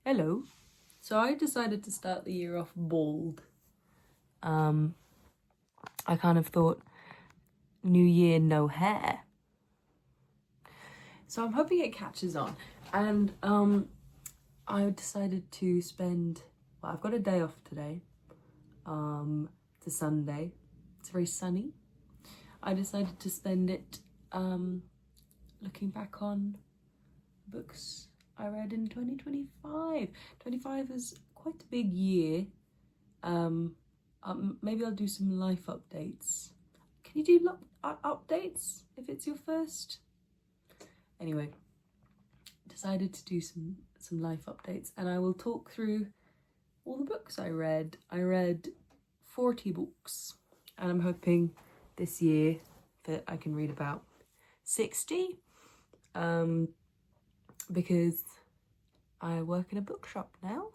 Hello. So I decided to start the year off bald. I kind of thought, new year, no hair. So I'm hoping it catches on. And I decided to spend, well, I've got a day off today. It's a Sunday. It's very sunny. I decided to spend it looking back on books I read in 2025. 25 is quite a big year. Maybe I'll do some life updates. Can you do updates if it's your first? Anyway, decided to do some life updates, and I will talk through all the books I read. I read 40 books, and I'm hoping this year that I can read about 60. Because I work in a bookshop now,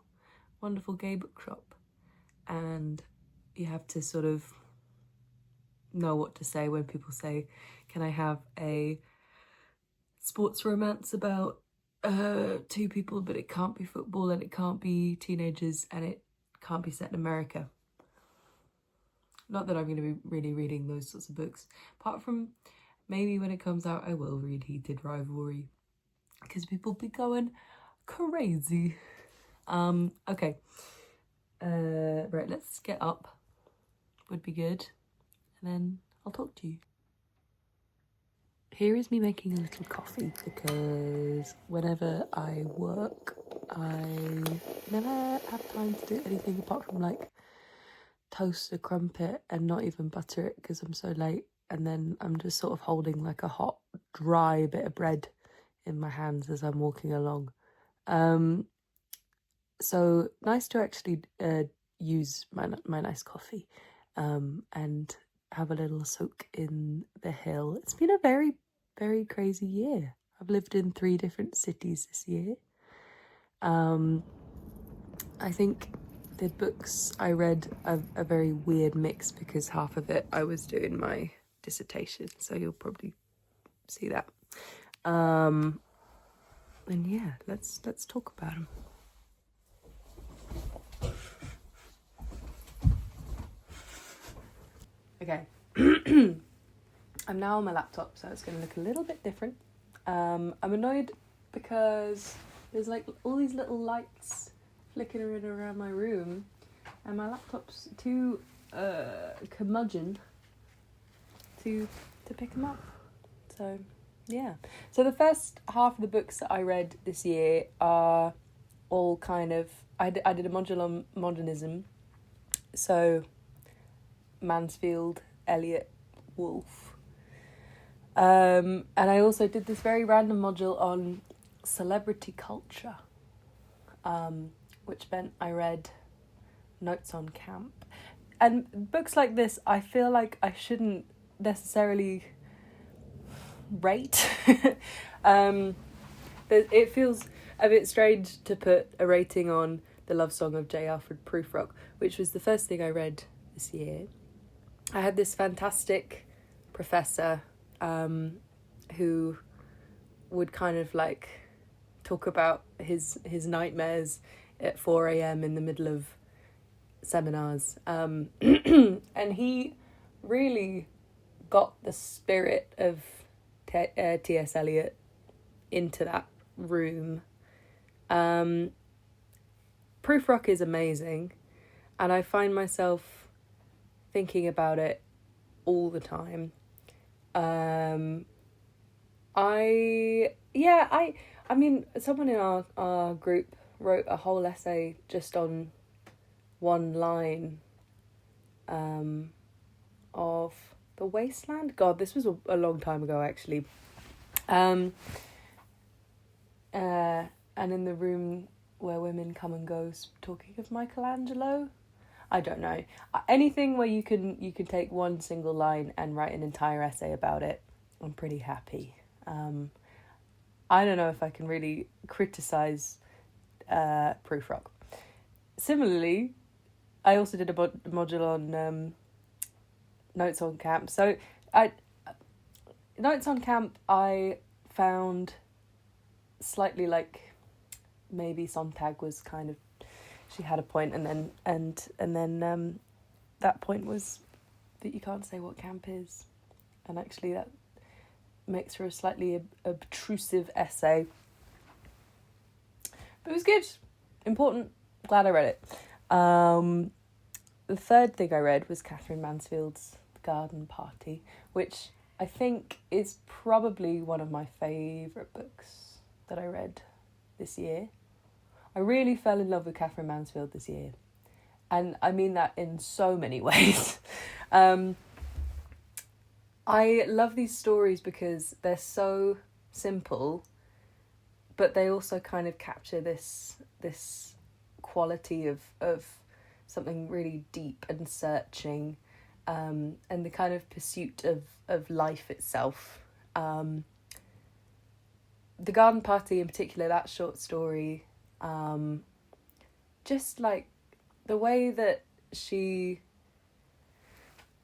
wonderful gay bookshop, and you have to sort of know what to say when people say, can I have a sports romance about two people, but it can't be football and it can't be teenagers and it can't be set in America. Not that I'm going to be really reading those sorts of books, apart from maybe when it comes out I will read Heated Rivalry, because people be going crazy. Okay. Right, let's get up. Would be good. And then I'll talk to you. Here is me making a little coffee, because whenever I work, I never have time to do anything apart from like toast a crumpet and not even butter it because I'm so late. And then I'm just sort of holding like a hot, dry bit of bread in my hands as I'm walking along. So nice to actually use my nice coffee and have a little soak in the hill. It's been a very, very crazy year. I've lived in 3 different cities this year. I think the books I read are a very weird mix because half of it I was doing my dissertation, so you'll probably see that. And yeah, let's talk about them. Okay. I'm now on my laptop, so it's going to look a little bit different. I'm annoyed because there's like all these little lights flickering around my room, and my laptop's too curmudgeon to pick them up. So yeah. So the first half of the books that I read this year are all kind of, I did a module on modernism, so Mansfield, Eliot, Woolf. And I also did this very random module on celebrity culture, which meant I read Notes on Camp. And books like this, I feel like I shouldn't necessarily rate. It feels a bit strange to put a rating on The Love Song of J. Alfred Prufrock, which was the first thing I read this year. I had this fantastic professor who would kind of like talk about his nightmares at 4 a.m. in the middle of seminars. And he really got the spirit of T.S. Eliot into that room. Prufrock is amazing, and I find myself thinking about it all the time. I mean, someone in our group wrote a whole essay just on one line of The Wasteland. God, this was a long time ago, actually. And in the room where women come and go, talking of Michelangelo. I don't know. Anything where you can take one single line and write an entire essay about it, I'm pretty happy. I don't know if I can really criticise Prufrock. Similarly, I also did a module on Notes on Camp. So Notes on Camp I found slightly like maybe Sontag was kind of, she had a point, and then that point was that you can't say what camp is, and actually that makes for a slightly obtrusive essay. But it was good, important, glad I read it. The third thing I read was Catherine Mansfield's Garden Party, which I think is probably one of my favourite books that I read this year. I really fell in love with Catherine Mansfield this year, and I mean that in so many ways. I love these stories because they're so simple, but they also kind of capture this quality of something really deep and searching, and the kind of pursuit of life itself. The Garden Party in particular, that short story, just like the way that she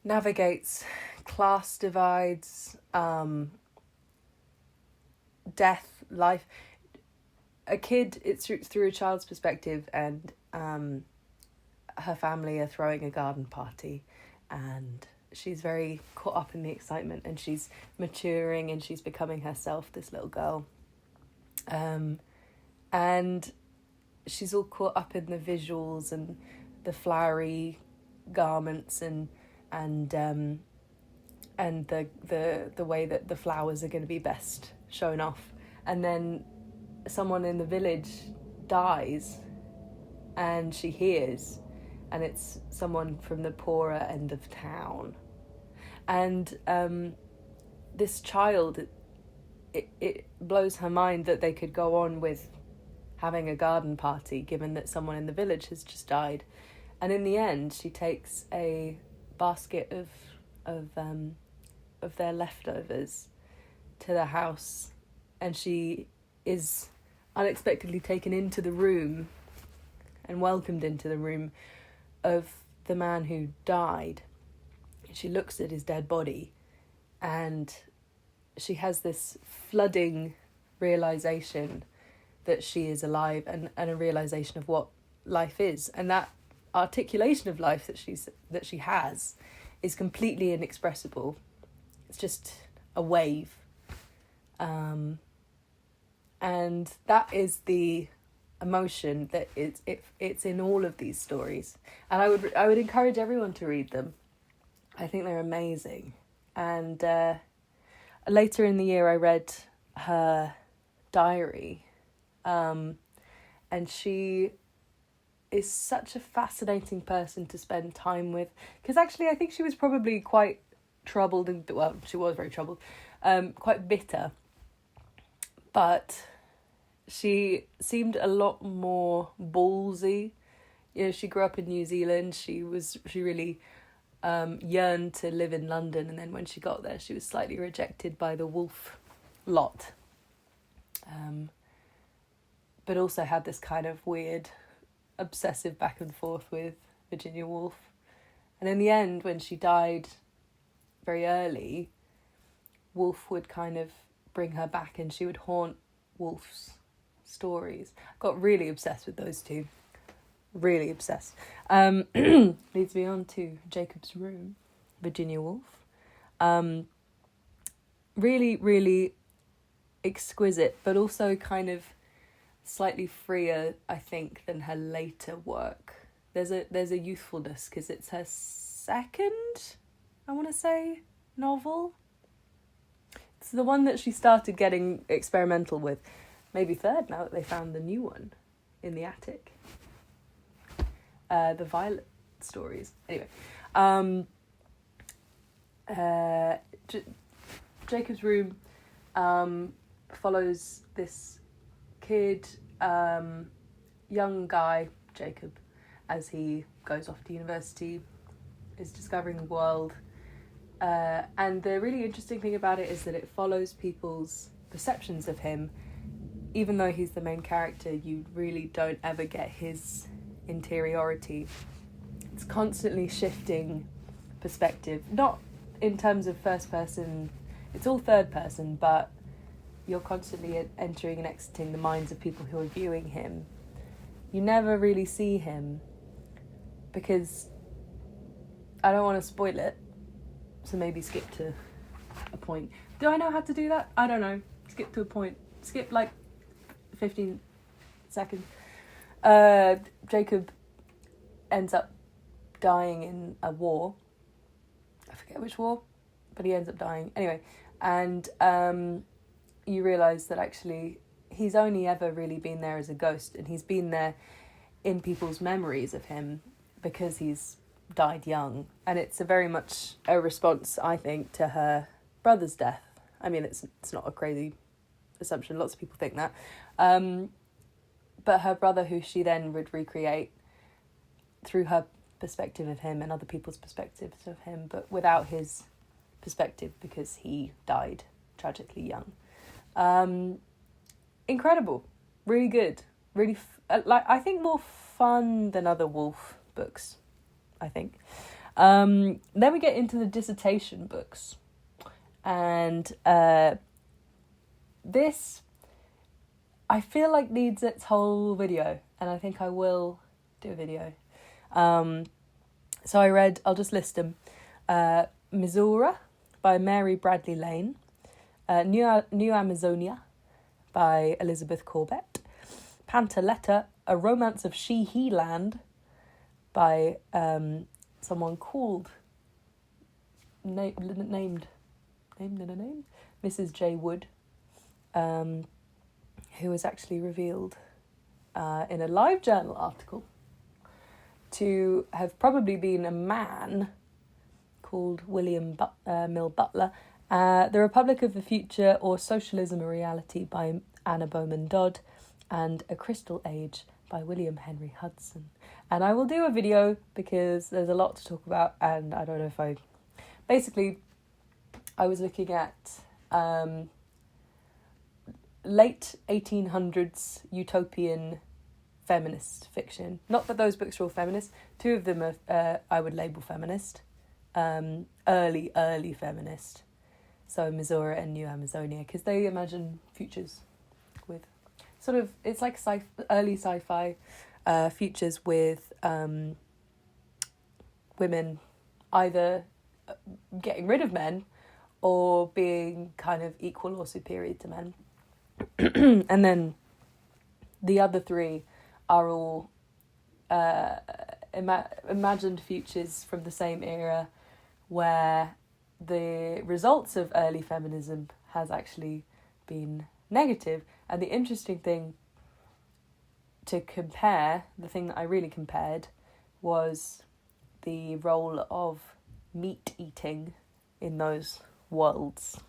navigates class divides, death, life. A kid, it's through a child's perspective, and her family are throwing a garden party, and she's very caught up in the excitement, and she's maturing, and she's becoming herself, this little girl. And she's all caught up in the visuals and the flowery garments and the way that the flowers are going to be best shown off. And then someone in the village dies, and she hears, and it's someone from the poorer end of town. And this child, it blows her mind that they could go on with having a garden party, given that someone in the village has just died. And in the end, she takes a basket of their leftovers to the house, and she is unexpectedly taken into the room and welcomed into the room of the man who died. She looks at his dead body, and she has this flooding realization that she is alive, and a realization of what life is, and that articulation of life that she has is completely inexpressible. It's just a wave, and that is the emotion that it's in all of these stories, and I would encourage everyone to read them. I think they're amazing. And later in the year I read her diary, and she is such a fascinating person to spend time with, because actually I think she was probably quite troubled, and well, she was very troubled, quite bitter, but she seemed a lot more ballsy. You know, she grew up in New Zealand. She really yearned to live in London, and then when she got there, she was slightly rejected by the Woolf lot, but also had this kind of weird obsessive back and forth with Virginia Woolf. And in the end, when she died very early, Woolf would kind of bring her back, and she would haunt Woolf's stories. Got really obsessed with those two. Really obsessed. Leads me on to Jacob's Room, Virginia Woolf. Really, really exquisite, but also kind of slightly freer, I think, than her later work. There's a youthfulness, because it's her second, I want to say, novel. It's the one that she started getting experimental with. Maybe third, now that they found the new one in the attic. The Violet stories. Anyway, Jacob's Room follows this kid, young guy, Jacob, as he goes off to university, is discovering the world. And the really interesting thing about it is that it follows people's perceptions of him. Even though he's the main character, you really don't ever get his interiority. It's constantly shifting perspective, not in terms of first person, it's all third person, but you're constantly entering and exiting the minds of people who are viewing him, you never really see him, because I don't want to spoil it, so maybe skip to a point. Do I know how to do that? I don't know. Skip to a point. Skip like 15 seconds. Jacob ends up dying in a war. I forget which war, but he ends up dying. Anyway, and you realise that actually he's only ever really been there as a ghost, and he's been there in people's memories of him because he's died young. And it's a very much a response, I think, to her brother's death. I mean, it's not a crazy assumption. Lots of people think that. But her brother, who she then would recreate through her perspective of him and other people's perspectives of him, but without his perspective because he died tragically young. Incredible. Really good. Really, I think more fun than other Wolf books, I think. Then we get into the dissertation books. And this, I feel like, needs its whole video. And I think I will do a video. So I read, I'll just list them. Missoura by Mary Bradley Lane. New Amazonia by Elizabeth Corbett. Pantaletta, A Romance of She-He Land by someone called, named in a name, Mrs. J. Wood, who was actually revealed in a Live Journal article to have probably been a man called William Mill Butler. The Republic of the Future, or Socialism a Reality by Anna Bowman Dodd, and A Crystal Age by William Henry Hudson. And I will do a video because there's a lot to talk about, and I don't know if I... Basically, I was looking at late 1800s utopian feminist fiction. Not that those books are all feminist. Two of them are, I would label feminist. Early feminist. So Missoura and New Amazonia, because they imagine futures with sort of, it's like early sci-fi futures with women either getting rid of men or being kind of equal or superior to men. And then the other three are all imagined futures from the same era, where the results of early feminism has actually been negative. And the interesting thing to compare, the thing that I really compared, was the role of meat eating in those worlds.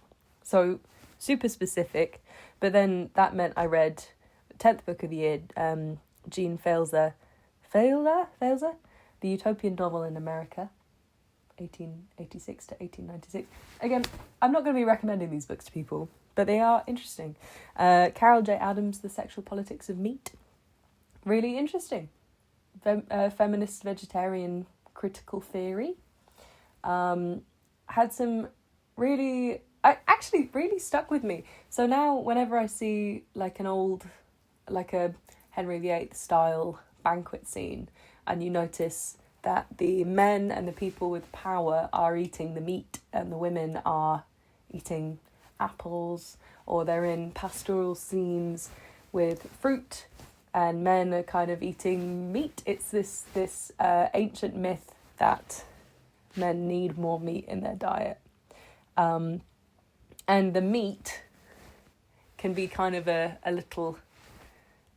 So super specific, but then that meant I read 10th book of the year, Jean Failzer, The Utopian Novel in America, 1886 to 1896. Again, I'm not going to be recommending these books to people, but they are interesting. Carol J. Adams, The Sexual Politics of Meat. Really interesting. Feminist vegetarian critical theory. Had some really... actually really stuck with me. So now whenever I see like a Henry VIII style banquet scene, and you notice that the men and the people with power are eating the meat and the women are eating apples, or they're in pastoral scenes with fruit and men are kind of eating meat. It's this ancient myth that men need more meat in their diet. And the meat can be kind of a little,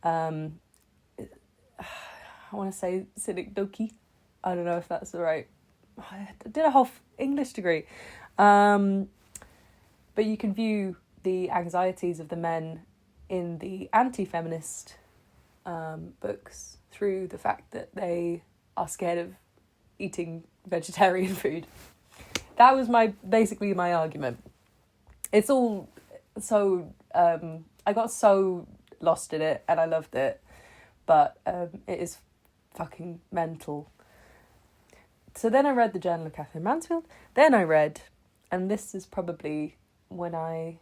I want to say synecdoche. I don't know if that's the right... I did a whole English degree. But you can view the anxieties of the men in the anti-feminist books through the fact that they are scared of eating vegetarian food. That was basically my argument. It's all so... I got so lost in it and I loved it. But it is fucking mental. So then I read The Journal of Catherine Mansfield. Then I read, and this is probably when I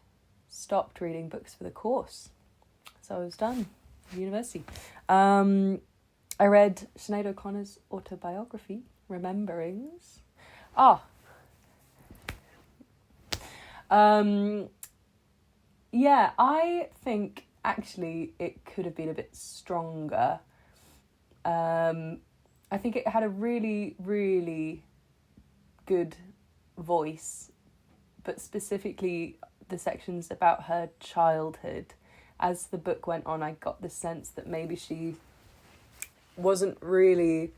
stopped reading books for the course. So I was done with university. I read Sinead O'Connor's autobiography, Rememberings. Yeah, I think actually it could have been a bit stronger. I think it had a really, really good voice, but specifically the sections about her childhood. As the book went on, I got the sense that maybe she wasn't really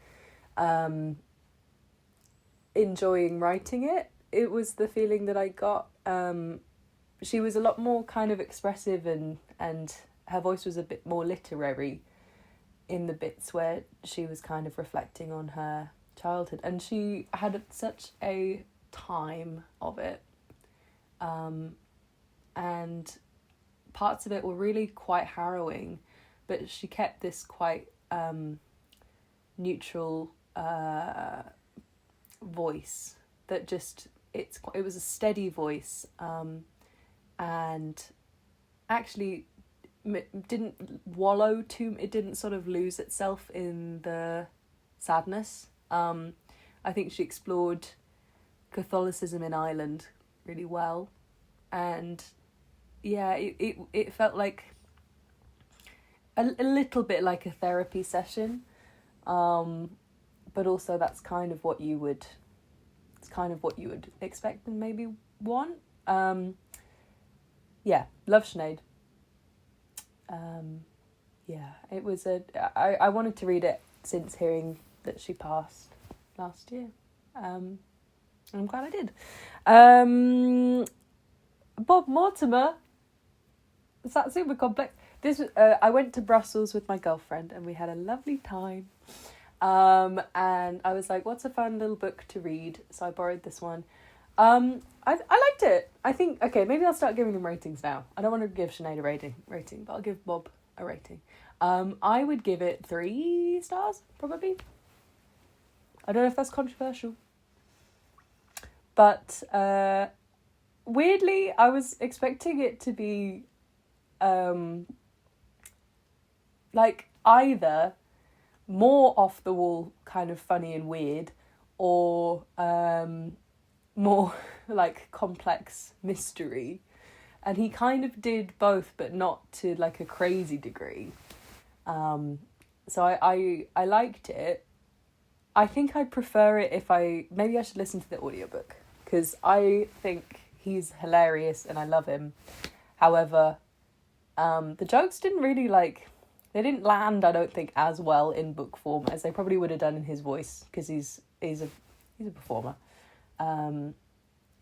enjoying writing it. It was the feeling that I got. She was a lot more kind of expressive and her voice was a bit more literary in the bits where she was kind of reflecting on her childhood. And she had such a time of it. And parts of it were really quite harrowing, but she kept this quite neutral voice that just, it was a steady voice, and actually didn't wallow too, it didn't sort of lose itself in the sadness. I think she explored Catholicism in Ireland really well, and yeah, it felt like a little bit like a therapy session, but also that's kind of what you would expect and maybe want. Yeah, love Sinead. Yeah, it was I wanted to read it since hearing that she passed last year. I'm glad I did. Bob Mortimer. Is that super complex? This I went to Brussels with my girlfriend and we had a lovely time. And I was like, what's a fun little book to read? So I borrowed this one. I liked it. I think, okay, maybe I'll start giving them ratings now. I don't want to give Sinead a rating, but I'll give Bob a rating. I would give it 3 stars, probably. I don't know if that's controversial. But weirdly, I was expecting it to be like either more off the wall, kind of funny and weird, or more like complex mystery. And he kind of did both, but not to like a crazy degree. So I liked it. I think I'd prefer it if maybe I should listen to the audiobook, because I think he's hilarious and I love him. However, the jokes didn't really they didn't land, I don't think, as well in book form as they probably would have done in his voice, because he's a performer. And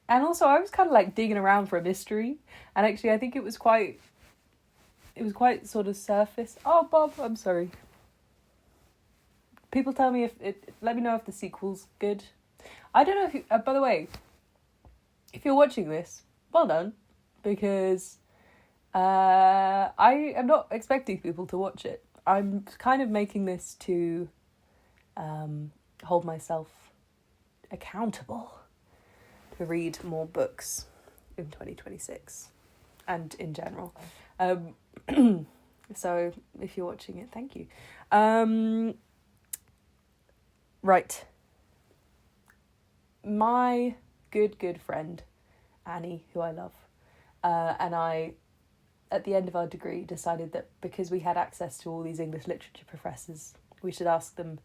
also I was kind of like digging around for a mystery, and actually I think it was quite sort of surface. Oh, Bob, I'm sorry. People tell me let me know if the sequel's good. I don't know if you, by the way, if you're watching this, well done, because I am not expecting people to watch it. I'm kind of making this to hold myself accountable to read more books in 2026 and in general. So if you're watching it, thank you. Right. My good friend, Annie, who I love, and I, at the end of our degree, decided that because we had access to all these English literature professors, we should ask them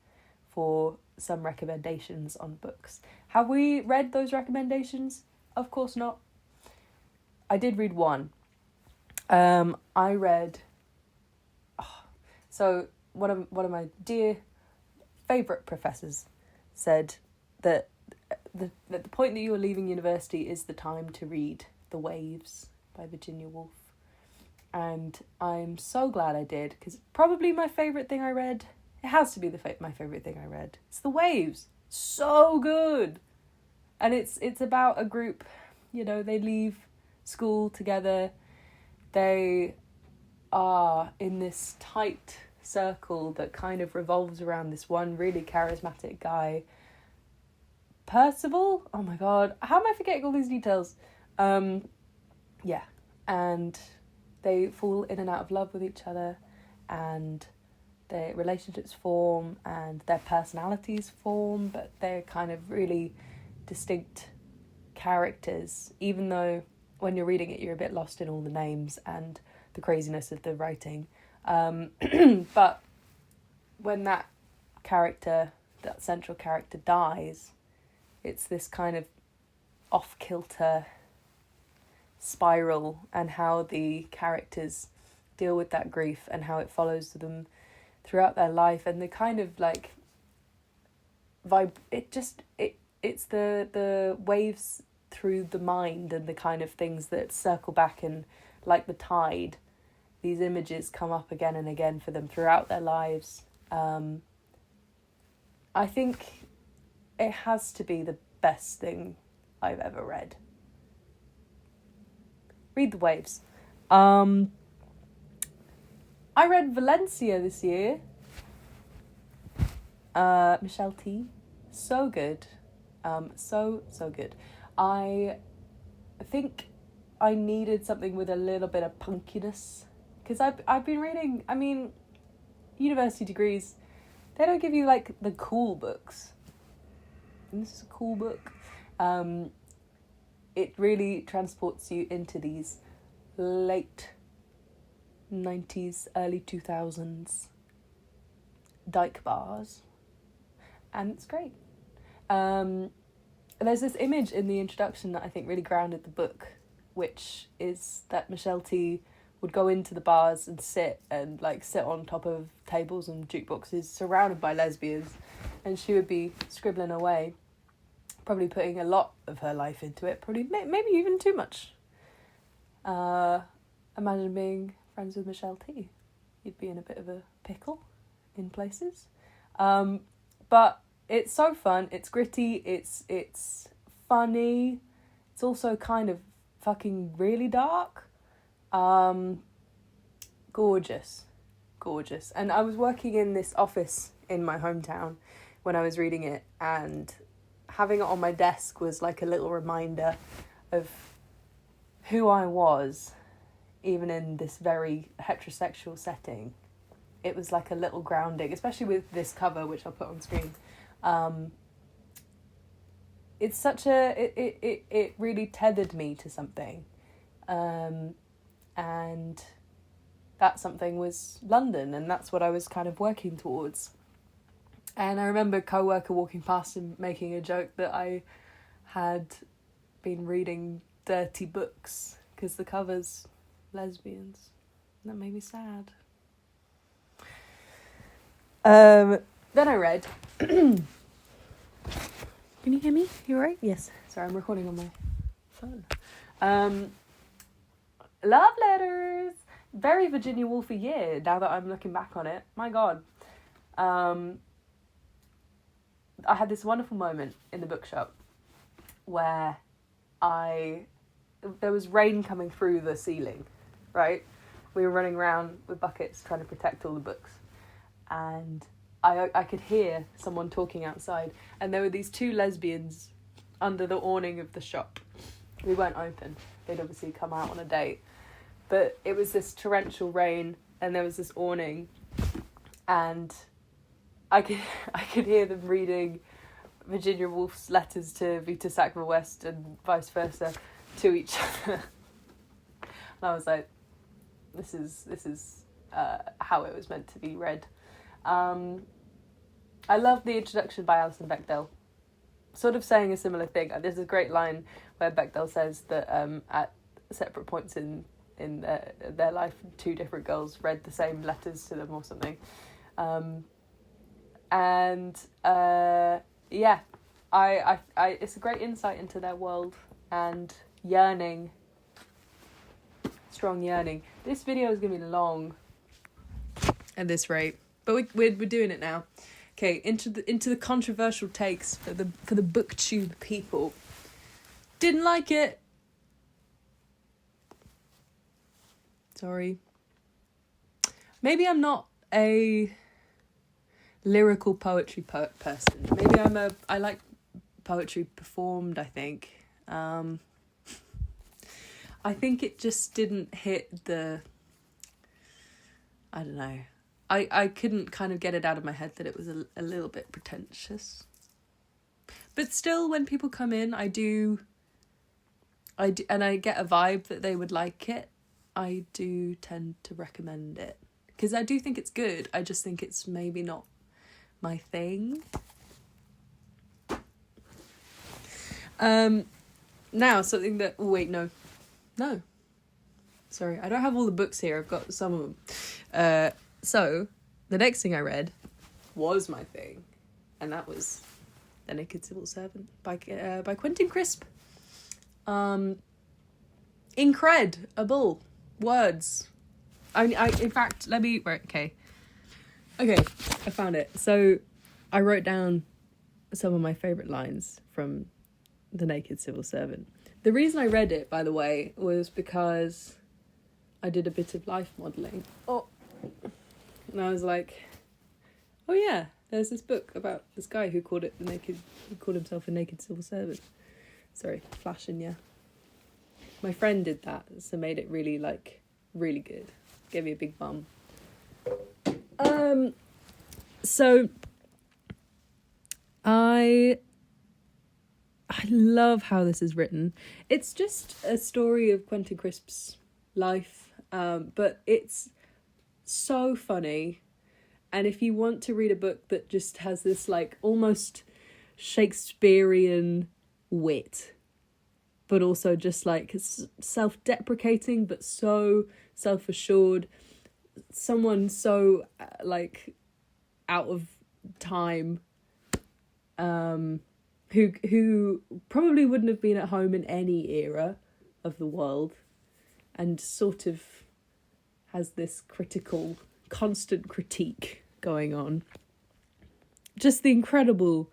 for some recommendations on books. Have we read those recommendations? Of course not. I did read one. I read... So one of my dear favourite professors said that the point that you are leaving university is the time to read The Waves by Virginia Woolf. And I'm so glad I did, because probably my favourite thing I read, it has to be my favourite thing I read. It's The Waves. So good. And it's about a group, they leave school together. They are in this tight circle that kind of revolves around this one really charismatic guy. Percival? Oh my god. How am I forgetting all these details? Yeah. and they fall in and out of love with each other, and their relationships form and their personalities form, but they're kind of really distinct characters, even though when you're reading it you're a bit lost in all the names and the craziness of the writing. But when that central character dies, it's this kind of off-kilter spiral, and how the characters deal with that grief and how it follows them throughout their life, and the kind of like it's the waves through the mind, and the kind of things that circle back, and like the tide, these images come up again and again for them throughout their lives. I think it has to be the best thing I've ever read. Read The Waves. I read Valencia this year. Michelle T. So good. So good. I think I needed something with a little bit of punkiness, because I've been reading, I mean, university degrees, they don't give you like the cool books, and this is a cool book. It really transports you into these late 90s, early 2000s dyke bars, and it's great. There's this image in the introduction that I think really grounded the book, which is that Michelle T would go into the bars and sit on top of tables and jukeboxes surrounded by lesbians, and she would be scribbling away, probably putting a lot of her life into it, probably maybe even too much. Imagine being friends with Michelle T. You'd be in a bit of a pickle in places. But it's so fun, it's gritty, it's funny, it's also kind of fucking really dark. Gorgeous. And I was working in this office in my hometown when I was reading it, and having it on my desk was like a little reminder of who I was, even in this very heterosexual setting. It was like a little grounding, especially with this cover, which I'll put on screen. It's such it really tethered me to something. And that something was London, and that's what I was kind of working towards. And I remember a co-worker walking past and making a joke that I had been reading dirty books because the cover's lesbians. And that made me sad. Then I read... Can you hear me? You alright? Yes. Sorry, I'm recording on my phone. Love letters. Very Virginia Woolfy year, now that I'm looking back on it. My God. I had this wonderful moment in the bookshop where there was rain coming through the ceiling, right? We were running around with buckets trying to protect all the books. And I could hear someone talking outside. And there were these two lesbians under the awning of the shop. We weren't open. They'd obviously come out on a date. But it was this torrential rain, and there was this awning, and I could hear them reading Virginia Woolf's letters to Vita Sackville West and vice versa to each other. And I was like, this is how it was meant to be read. I love the introduction by Alison Bechdel, sort of saying a similar thing. There's a great line where Bechdel says that at separate points in their life, two different girls read the same letters to them or something. Yeah, I it's a great insight into their world and yearning, strong yearning. This video is gonna be long at this rate, but we're doing it now. Okay, into the controversial takes for the booktube people. Didn't like it. Sorry. Maybe I'm not a lyrical poetry person. Maybe I like poetry performed, I think. I think it just didn't hit the... I don't know. I couldn't kind of get it out of my head that it was a little bit pretentious. But still, when people come in, I do, and I get a vibe that they would like it, I do tend to recommend it. Because I do think it's good. I just think it's maybe not my thing. Now, something that... Oh, wait, no. No. Sorry, I don't have all the books here. I've got some of them. So, the next thing I read was my thing. And that was The Naked Civil Servant by Quentin Crisp. Incredible words. In fact, let me... Right, okay, I found it. So, I wrote down some of my favourite lines from The Naked Civil Servant. The reason I read it, by the way, was because I did a bit of life modelling. And I was like, oh yeah, there's this book about this guy who called himself a naked civil servant. Sorry, flashing, yeah. My friend did that, so made it really, really good. Gave me a big bum. So I love how this is written. It's just a story of Quentin Crisp's life, but it's so funny. And if you want to read a book that just has this almost Shakespearean wit, but also just self-deprecating but so self-assured, someone so out of time, who probably wouldn't have been at home in any era of the world, and sort of has this constant critique going on. Just the incredible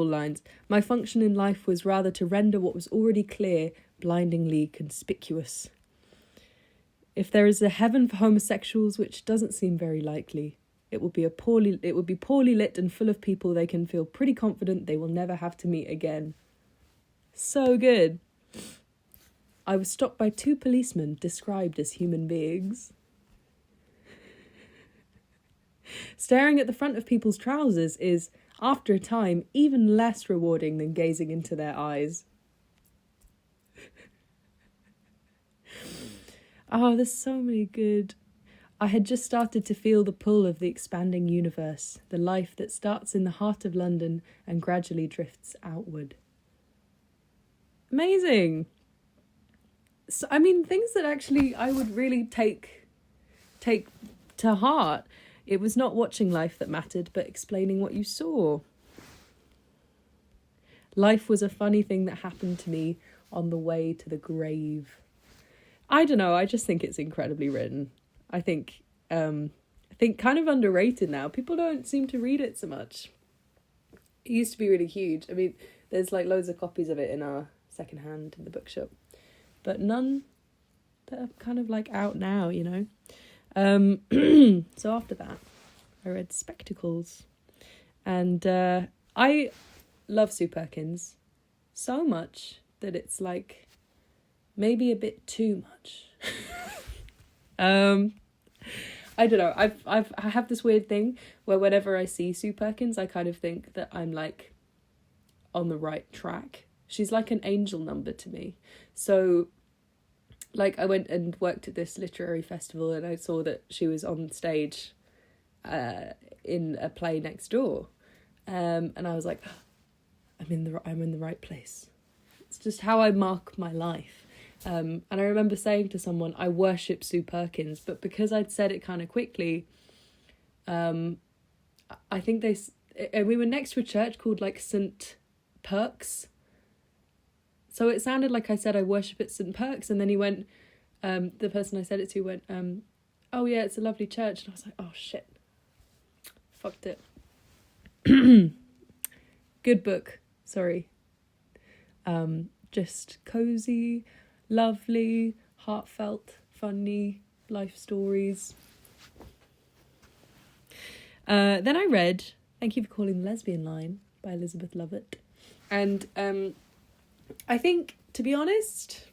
lines. My function in life was rather to render what was already clear blindingly conspicuous. If there is a heaven for homosexuals, which doesn't seem very likely, it would be poorly lit and full of people they can feel pretty confident they will never have to meet again. So good. I was stopped by 2 policemen described as human beings. Staring at the front of people's trousers is, after a time, even less rewarding than gazing into their eyes. Oh, there's so many good... I had just started to feel the pull of the expanding universe, the life that starts in the heart of London and gradually drifts outward. Amazing! So, I mean, things that actually I would really take to heart. It was not watching life that mattered, but explaining what you saw. Life was a funny thing that happened to me on the way to the grave. I don't know, I just think it's incredibly written. I think kind of underrated now. People don't seem to read it so much. It used to be really huge. I mean, there's loads of copies of it in our secondhand in the bookshop, but none that are kind of out now, you know. So after that, I read Spectacles, and I love Sue Perkins so much that it's maybe a bit too much. I don't know. I have this weird thing where whenever I see Sue Perkins, I kind of think that I'm on the right track. She's like an angel number to me. So I went and worked at this literary festival, and I saw that she was on stage in a play next door, and I was like, I'm in the right place. It's just how I mark my life. And I remember saying to someone, I worship Sue Perkins, but because I'd said it kind of quickly, I think we were next to a church called St. Perks. So it sounded like I said I worship at St. Perks, and then he went, the person I said it to went, oh yeah, it's a lovely church. And I was like, oh shit, fucked it. Good book, sorry. Just cozy, lovely, heartfelt, funny life stories. Then I read Thank You for Calling the Lesbian Line by Elizabeth Lovett. And I think, to be honest,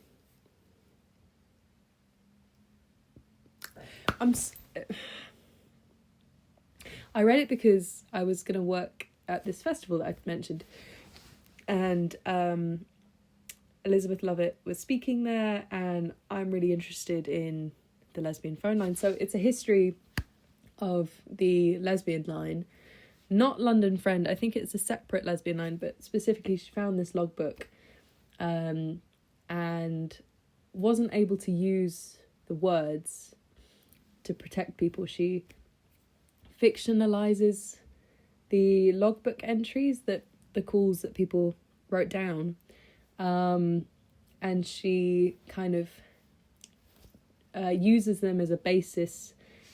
I read it because I was going to work at this festival that I've mentioned, and Elizabeth Lovett was speaking there, and I'm really interested in the lesbian phone line. So it's a history of the lesbian line, not London Friend. I think it's a separate lesbian line, but specifically she found this logbook, and wasn't able to use the words to protect people. She fictionalizes the logbook entries, that the calls that people wrote down, and she kind of uses them as a basis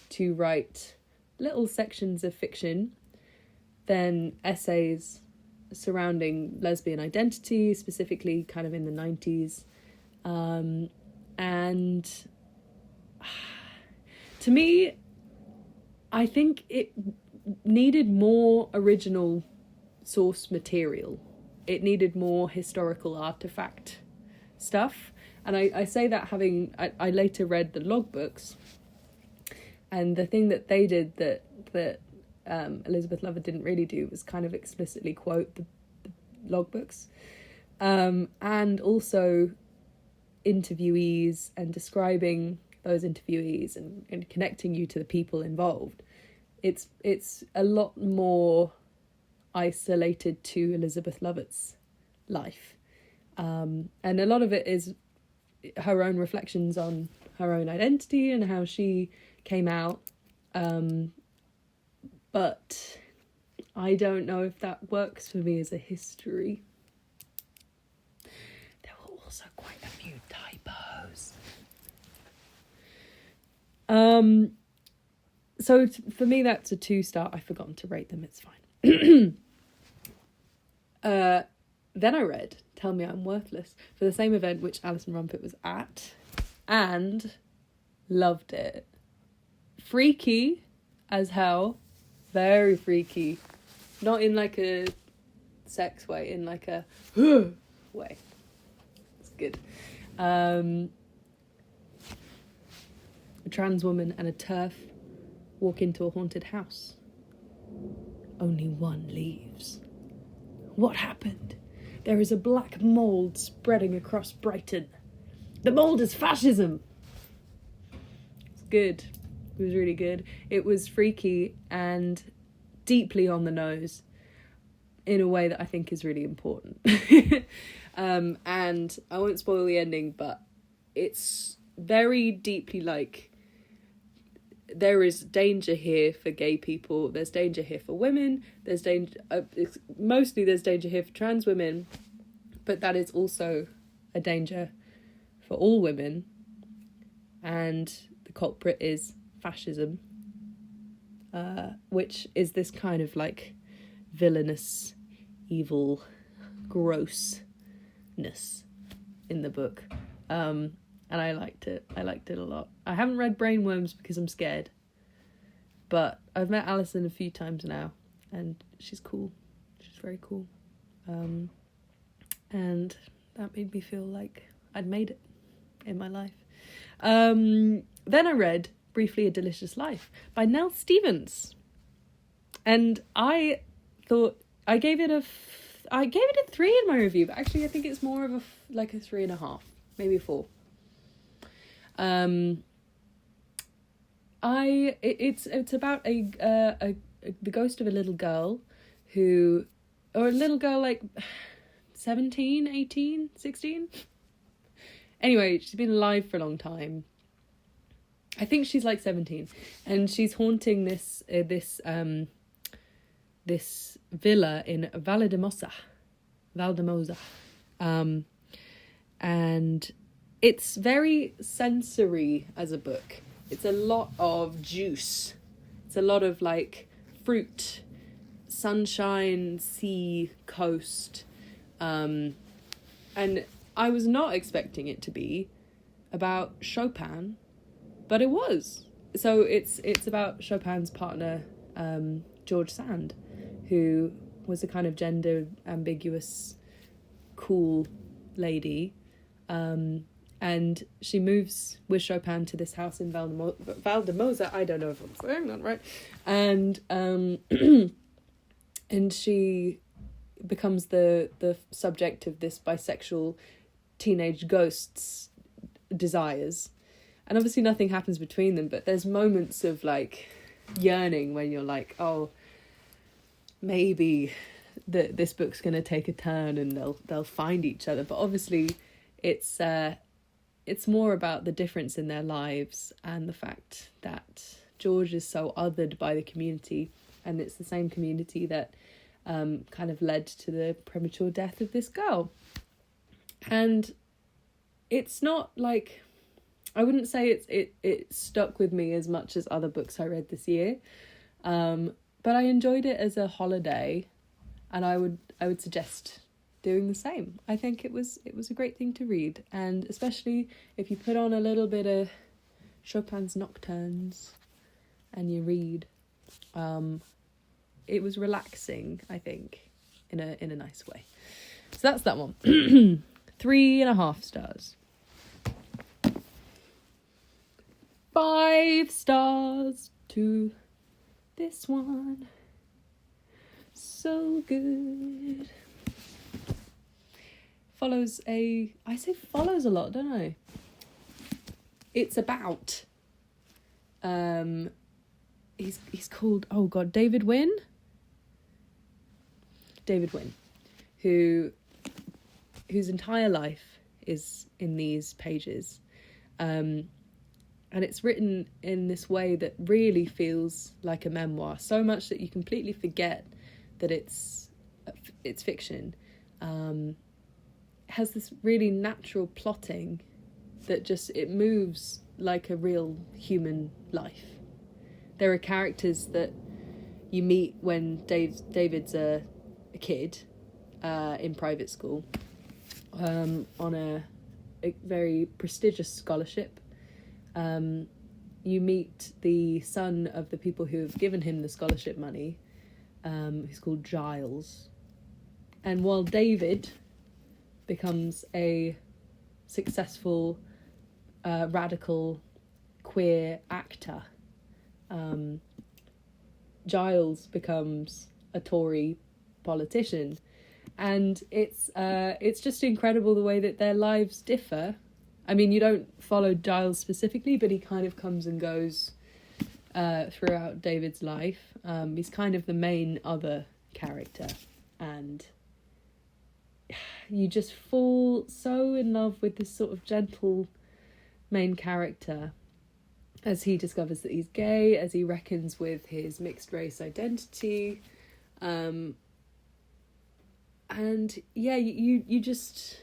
to write little sections of fiction, then essays surrounding lesbian identity, specifically kind of in the 90s. And to me, I think it needed more original source material. It needed more historical artifact stuff. And I say that having... I later read the logbooks, and the thing that they did that Elizabeth Lovett didn't really do was kind of explicitly quote the logbooks. And also interviewees, and describing those interviewees, and connecting you to the people involved. It's a lot more isolated to Elizabeth Lovett's life. And a lot of it is her own reflections on her own identity and how she came out. But I don't know if that works for me as a history. There were also quite a few typos. So for me, that's a 2-star. I've forgotten to rate them. It's fine. Then I read Tell Me I'm Worthless for the same event which Alison Rumpet was at, and loved it. Freaky as hell. Very freaky. Not in like a sex way, in like a way. It's good. A trans woman and a TERF walk into a haunted house. Only one leaves. What happened? There is a black mould spreading across Brighton. The mould is fascism. It's good. It was really good. It was freaky and deeply on the nose in a way that I think is really important. And I won't spoil the ending, but it's very deeply like, there is danger here for gay people, there's danger here for women, there's danger, mostly there's danger here for trans women, but that is also a danger for all women, and the culprit is fascism, which is this kind of like villainous, evil, grossness in the book. And I liked it. I liked it a lot. I haven't read Brainworms because I'm scared, but I've met Alison a few times now, and she's cool. She's very cool. And that made me feel like I'd made it in my life. Then I read Briefly a Delicious Life by Nell Stevens, and I thought I gave it a 3 in my review, but actually I think it's more of a 3.5, maybe a 4. It's about the ghost of a little girl or a little girl like 17, 18, 16. Anyway, she's been alive for a long time. I think she's like 17, and she's haunting this villa in Valdemosa. And it's very sensory as a book. It's a lot of juice. It's a lot of like fruit, sunshine, sea, coast. And I was not expecting it to be about Chopin, but it was. So it's about Chopin's partner, George Sand, who was a kind of gender ambiguous, cool lady. And she moves with Chopin to this house in Valdemosa. I don't know if I'm saying that right. And and she becomes the subject of this bisexual teenage ghost's desires. And obviously nothing happens between them, but there's moments of like yearning when you're like, oh, maybe this book's going to take a turn and they'll find each other. But obviously it's more about the difference in their lives and the fact that George is so othered by the community, and it's the same community that kind of led to the premature death of this girl. And it's not like, I wouldn't say it stuck with me as much as other books I read this year, but I enjoyed it as a holiday, and I would suggest doing the same. I think it was a great thing to read, and especially if you put on a little bit of Chopin's Nocturnes and you read, it was relaxing, I think, in a nice way. So that's that one. 3.5 stars. 5 stars to this one. So good. Follows a lot, don't I? It's about he's called, oh god, David Wynne, whose entire life is in these pages, and it's written in this way that really feels like a memoir, so much that you completely forget that it's fiction. It has this really natural plotting that just, it moves like a real human life. There are characters that you meet when David's a kid in private school, on a very prestigious scholarship. You meet the son of the people who have given him the scholarship money, who's called Giles. And while David becomes a successful, radical, queer actor, Giles becomes a Tory politician. And it's just incredible the way that their lives differ. I mean, you don't follow Giles specifically, but he kind of comes and goes throughout David's life. He's kind of the main other character, and you just fall so in love with this sort of gentle main character as he discovers that he's gay, as he reckons with his mixed race identity. And yeah, you just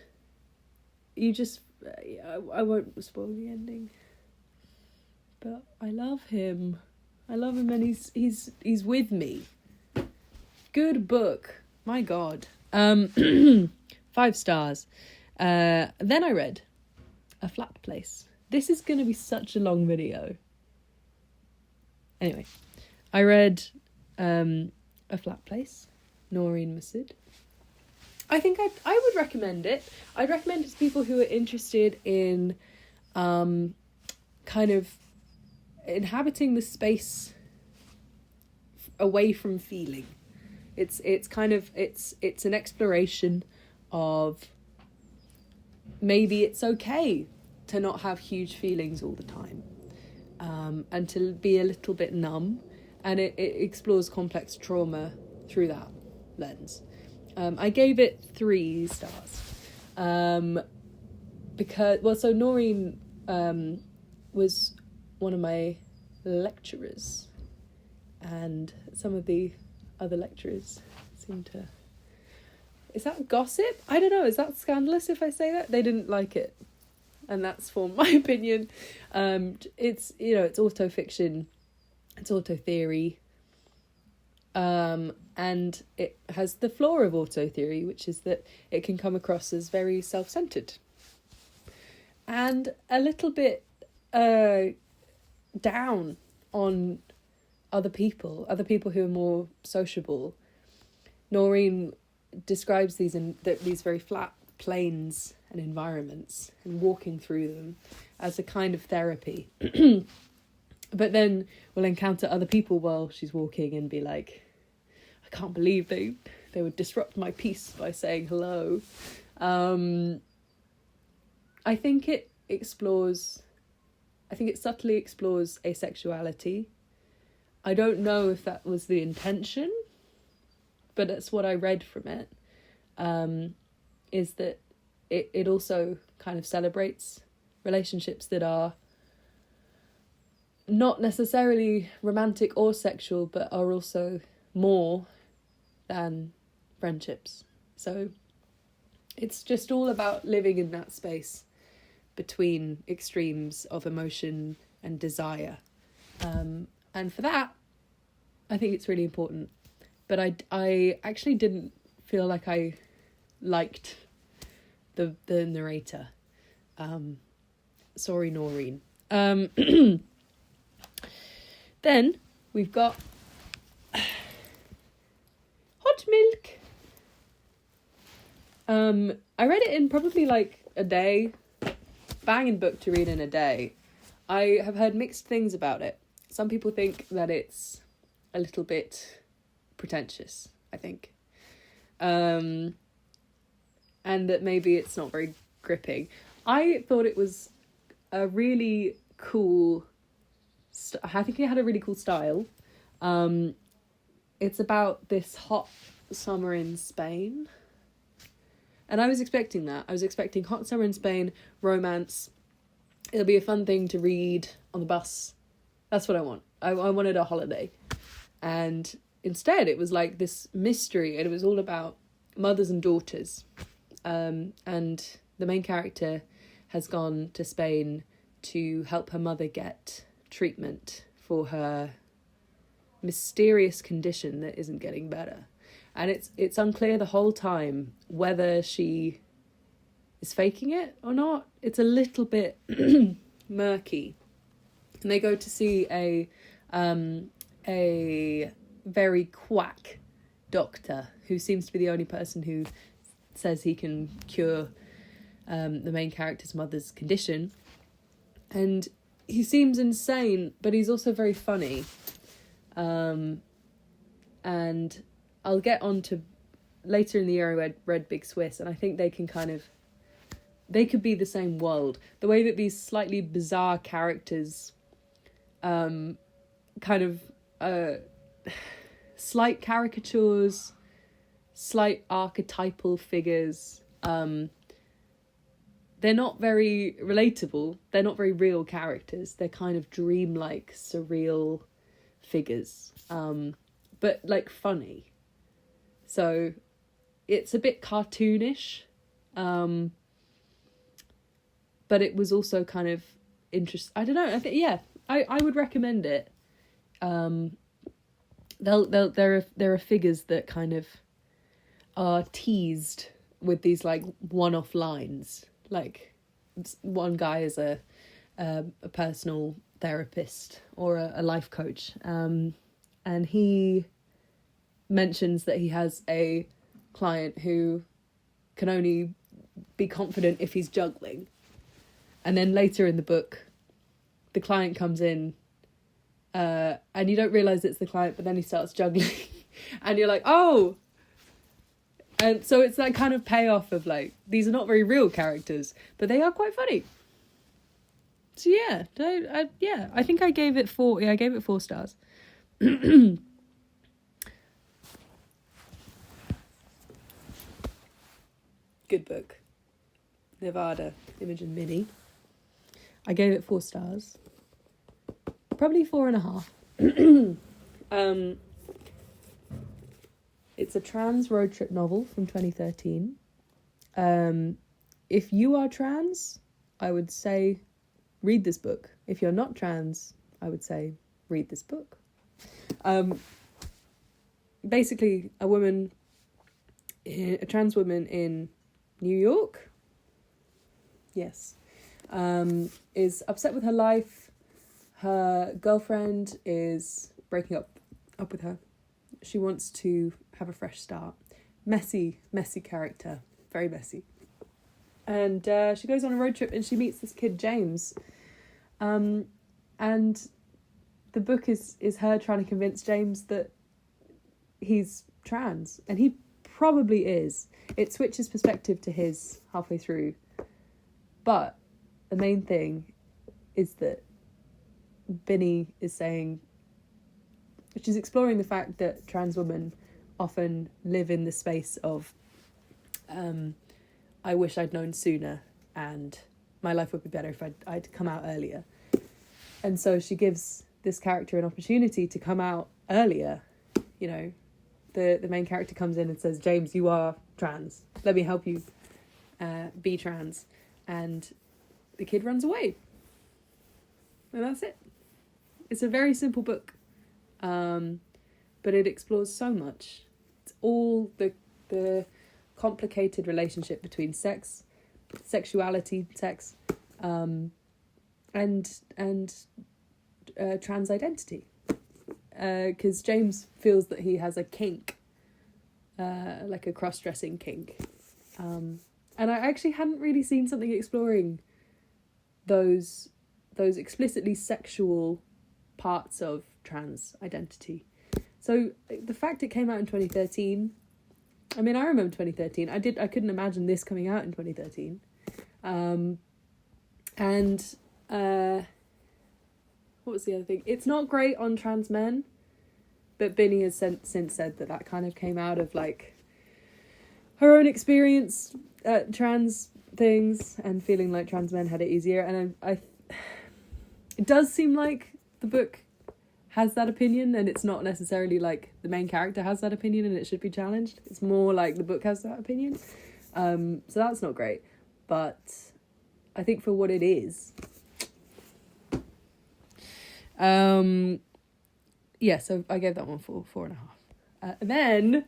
I won't spoil the ending, but I love him, and he's with me. Good book, my god. 5 stars. Then I read A Flat Place. This is going to be such a long video. Anyway, I read A Flat Place, Noreen Masood. I think I would recommend it. I'd recommend it to people who are interested in kind of inhabiting the space away from feeling. It's an exploration of maybe it's okay to not have huge feelings all the time, and to be a little bit numb, and it explores complex trauma through that lens. I gave it 3 stars because Noreen was one of my lecturers, and some of the other lecturers seem to... Is that gossip? I don't know. Is that scandalous if I say that? They didn't like it, and that's formed my opinion. It's autofiction, it's auto theory, and it has the flaw of auto theory, which is that it can come across as very self-centered and a little bit down on other people who are more sociable. Noreen describes these very flat planes and environments and walking through them as a kind of therapy. But then we'll encounter other people while she's walking and be like, I can't believe they would disrupt my peace by saying hello. I think it subtly explores asexuality. I don't know if that was the intention, but that's what I read from it, is that it also kind of celebrates relationships that are not necessarily romantic or sexual, but are also more than friendships. So it's just all about living in that space between extremes of emotion and desire. And for that, I think it's really important. But I actually didn't feel like I liked the narrator. Sorry, Noreen. Then we've got Hot Milk. I read it in probably like a day. Banging book to read in a day. I have heard mixed things about it. Some people think that it's a little bit pretentious, I think. And that maybe it's not very gripping. I thought it was a really cool... I think it had a really cool style. It's about this hot summer in Spain. And I was expecting that. I was expecting hot summer in Spain, romance. It'll be a fun thing to read on the bus. That's what I want. I wanted a holiday. And instead it was like this mystery, and it was all about mothers and daughters. And the main character has gone to Spain to help her mother get treatment for her mysterious condition that isn't getting better. And it's unclear the whole time whether she is faking it or not. It's a little bit murky. And they go to see a very quack doctor who seems to be the only person who says he can cure the main character's mother's condition. And he seems insane, but he's also very funny. And I'll get on to later in the year I read Big Swiss, and I think they could be the same world. The way that these slightly bizarre characters, kind of slight caricatures, slight archetypal figures, they're not very relatable. They're not very real characters. They're kind of dreamlike, surreal figures, but like funny. So it's a bit cartoonish, but it was also kind of interesting. I don't know. I think I would recommend it. There are figures that kind of are teased with these like one-off lines. Like one guy is a personal therapist or a life coach, and he mentions that he has a client who can only be confident if he's juggling. And then later in the book, the client comes in, and you don't realise it's the client, but then he starts juggling. And you're like, oh! And so it's that kind of payoff of like, these are not very real characters, but they are quite funny. So yeah, I think I gave it 4. Yeah, I gave it 4 stars. Good book. Nevada, Imogen Minnie. I gave it 4 stars. Probably 4.5. It's a trans road trip novel from 2013. If you are trans, I would say read this book. If you're not trans, I would say read this book. Basically, a trans woman in New York, yes, is upset with her life. Her girlfriend is breaking up with her. She wants to have a fresh start. Messy character. Very messy. And she goes on a road trip and she meets this kid, James. And the book is her trying to convince James that he's trans. And he probably is. It switches perspective to his halfway through. But the main thing is that Binny is saying, she's exploring the fact that trans women often live in the space of I wish I'd known sooner and my life would be better if I'd come out earlier. And so she gives this character an opportunity to come out earlier. You know, the main character comes in and says, James, you are trans. Let me help you be trans. And the kid runs away. And that's it. It's a very simple book. But it explores so much. It's all the complicated relationship between sex, sexuality, sex, and trans identity. Because James feels that he has a kink, like a cross-dressing kink. And I actually hadn't really seen something exploring those explicitly sexual parts of trans identity. So the fact it came out in 2013, I mean, I remember 2013. I couldn't imagine this coming out in 2013. What was the other thing? It's not great on trans men, but Binny has since said that kind of came out of like her own experience at trans things and feeling like trans men had it easier. And it does seem like the book has that opinion, and it's not necessarily like the main character has that opinion and it should be challenged. It's more like the book has that opinion. So that's not great. But I think for what it is, yeah, so I gave that one 4.5. And then,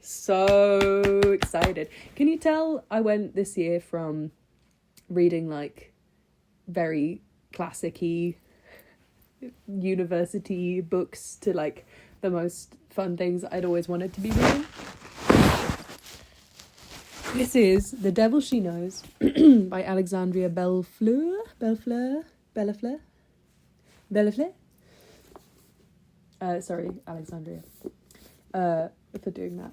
so excited. Can you tell I went this year from reading like very classic-y university books to like the most fun things I'd always wanted to be reading? This is The Devil She Knows by Alexandria Bellefleur. Sorry, Alexandria, for doing that.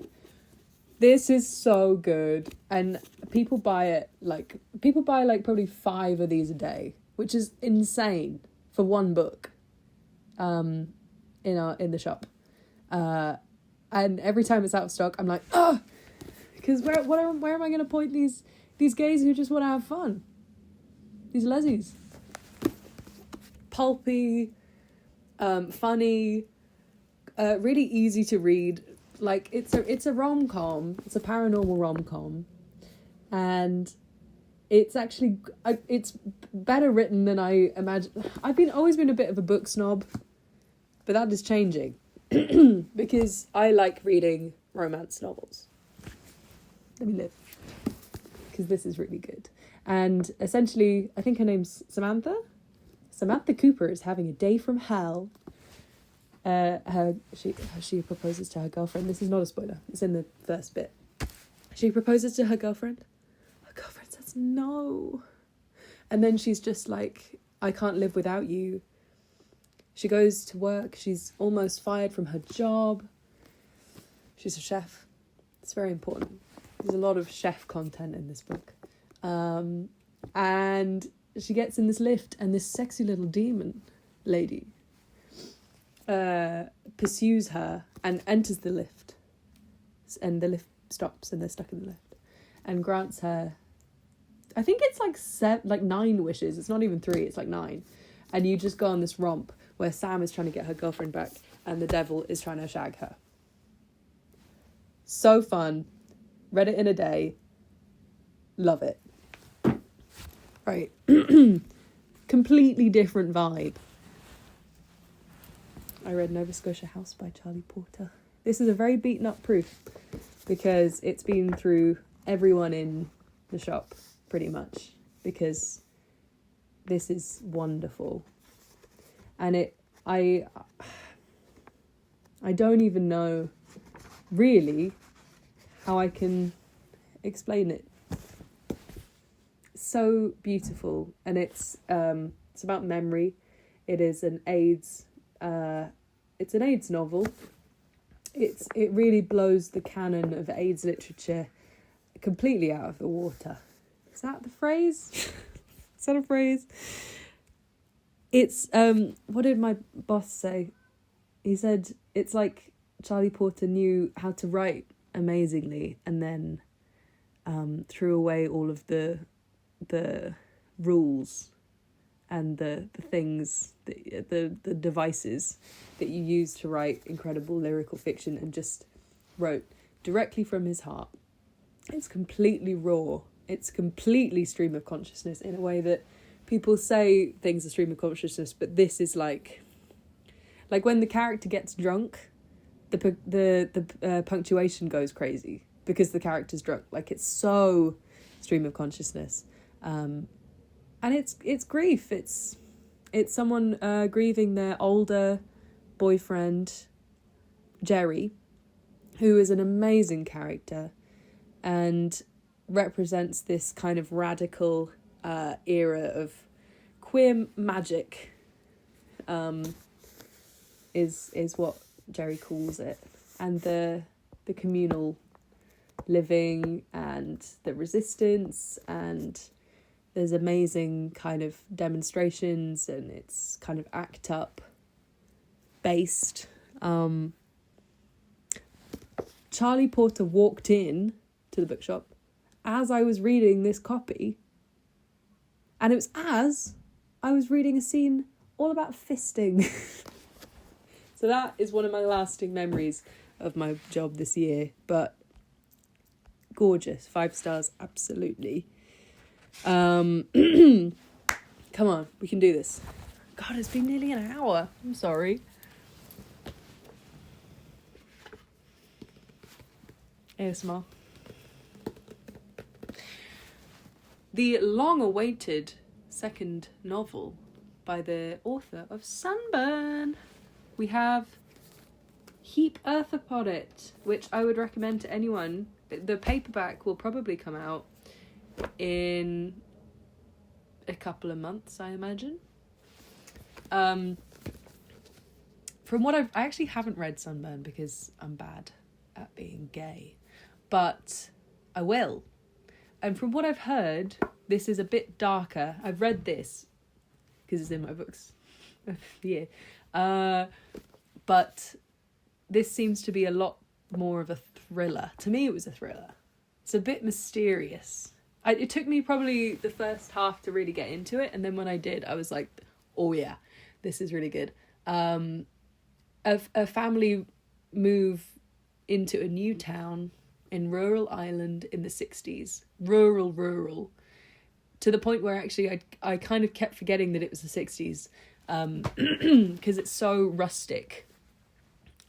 This is so good, and people buy probably 5 of these a day, which is insane for one book. In the shop, and every time it's out of stock, I'm like, oh, because where am I going to point these gays who just want to have fun? These lezzies. Pulpy, funny, really easy to read. Like it's a rom-com. It's a paranormal rom-com, and it's actually it's better written than I imagined. I've always been a bit of a book snob, but that is changing because I like reading romance novels. Let me live, because this is really good. And essentially, I think her name's Samantha. Samantha Cooper is having a day from hell. She proposes to her girlfriend. This is not a spoiler. It's in the first bit. She proposes to her girlfriend. Her girlfriend says no. And then she's just like, I can't live without you. She goes to work. She's almost fired from her job. She's a chef. It's very important. There's a lot of chef content in this book. And she gets in this lift, and this sexy little demon lady pursues her and enters the lift. And the lift stops, and they're stuck in the lift. And grants her, I think it's like 9 wishes. It's not even 3, it's like 9. And you just go on this romp where Sam is trying to get her girlfriend back and the devil is trying to shag her. So fun. Read it in a day. Love it. Right. Completely different vibe. I read Nova Scotia House by Charlie Porter. This is a very beaten up proof because it's been through everyone in the shop pretty much, because this is wonderful. And I don't even know really how I can explain it. So beautiful, and it's about memory. It is an AIDS. It's an AIDS novel. It really blows the canon of AIDS literature completely out of the water. Is that the phrase? Is that a phrase? It's what did my boss say? He said it's like Charlie Porter knew how to write amazingly and then threw away all of the rules and the things, the devices that you use to write incredible lyrical fiction, and just wrote directly from his heart. It's completely raw. It's completely stream of consciousness in a way that people say things are stream of consciousness, but this is like when the character gets drunk, the punctuation goes crazy because the character's drunk. Like, it's so stream of consciousness. And it's grief. It's someone grieving their older boyfriend, Jerry, who is an amazing character and represents this kind of radical era of queer magic, is what Jerry calls it, and the communal living and the resistance, and there's amazing kind of demonstrations, and it's kind of act up based. Charlie Porter walked in to the bookshop as I was reading this copy, and it was as I was reading a scene all about fisting. So that is one of my lasting memories of my job this year, but gorgeous, 5 stars, absolutely. Come on, we can do this. God, it's been nearly an hour. I'm sorry. ASMR. The long-awaited second novel by the author of Sunburn. We have Heap Earth Upon It, which I would recommend to anyone. The paperback will probably come out in a couple of months, I imagine. From what I actually haven't read Sunburn because I'm bad at being gay, but I will. And from what I've heard, this is a bit darker. I've read this because it's in my books of the year. But this seems to be a lot more of a thriller. To me, it was a thriller. It's a bit mysterious. It took me probably the first half to really get into it, and then when I did, I was like, oh yeah, this is really good. A family move into a new town in rural Ireland in the 60s. Rural. To the point where actually I kind of kept forgetting that it was the 60s, because it's so rustic.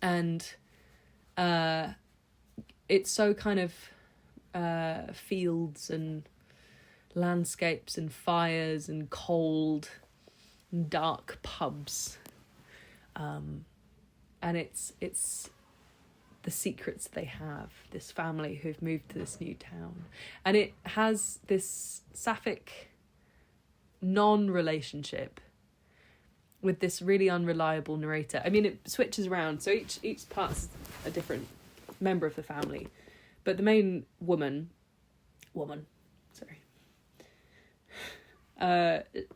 And it's so kind of fields and landscapes and fires and cold and dark pubs, and it's the secrets they have, this family who've moved to this new town, and it has this sapphic non-relationship with this really unreliable narrator. I mean, it switches around, so each part's a different member of the family, but the main woman,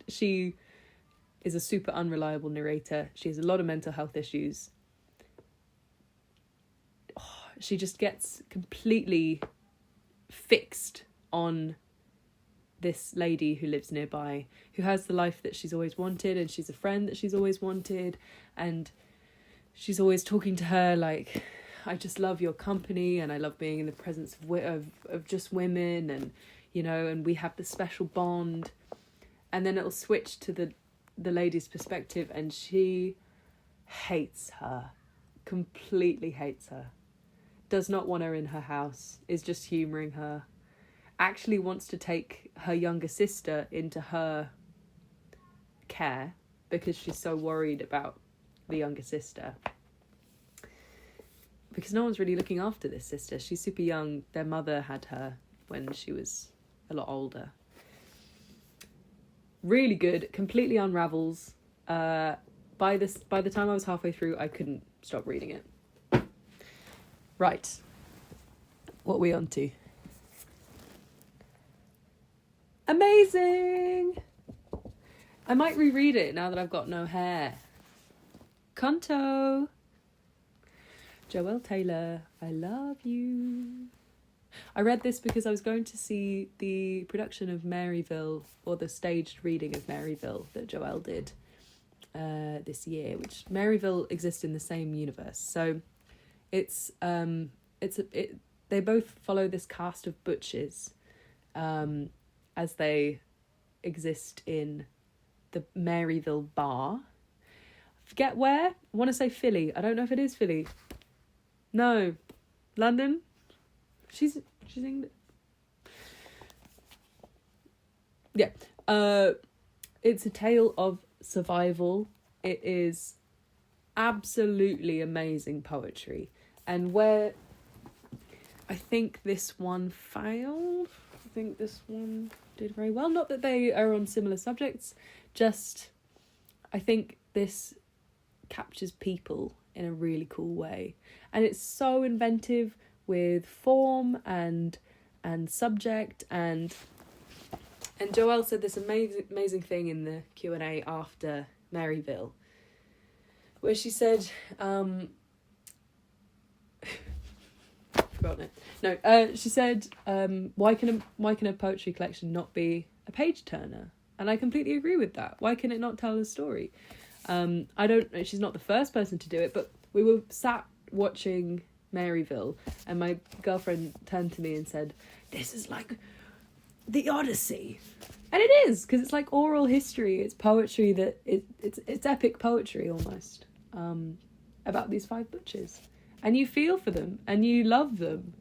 she is a super unreliable narrator. She has a lot of mental health issues. She just gets completely fixed on this lady who lives nearby, who has the life that she's always wanted, and she's a friend that she's always wanted, and she's always talking to her like, I just love your company, and I love being in the presence of just women, and you know, and we have this special bond. And then it'll switch to the lady's perspective, and she hates her, completely hates her, does not want her in her house, is just humouring her, actually wants to take her younger sister into her care because she's so worried about the younger sister. Because no one's really looking after this sister. She's super young. Their mother had her when she was a lot older. Really good, completely unravels. By the time I was halfway through, I couldn't stop reading it. Right. What are we on to? Amazing! I might reread it now that I've got no hair. Conto! Joelle Taylor, I love you. I read this because I was going to see the production of Maryville, or the staged reading of Maryville that Joelle did this year, which Maryville exists in the same universe. So they both follow this cast of butchers as they exist in the Maryville bar. Forget where? I want to say Philly. I don't know if it is Philly. No. London? She's English. Yeah. It's a tale of survival. It is absolutely amazing poetry. And where I think this one failed, I think this one did very well. Not that they are on similar subjects, just I think this captures people in a really cool way. And it's so inventive with form and subject, and Joelle said this amazing thing in the Q&A after Maryville, where she said forgotten it. No, she said why can a poetry collection not be a page turner? And I completely agree with that. Why can it not tell a story? She's not the first person to do it, but we were sat watching Maryville, and my girlfriend turned to me and said, "This is like the Odyssey," and it is, because it's like oral history. It's poetry that it's epic poetry almost, about these 5 butchers, and you feel for them and you love them,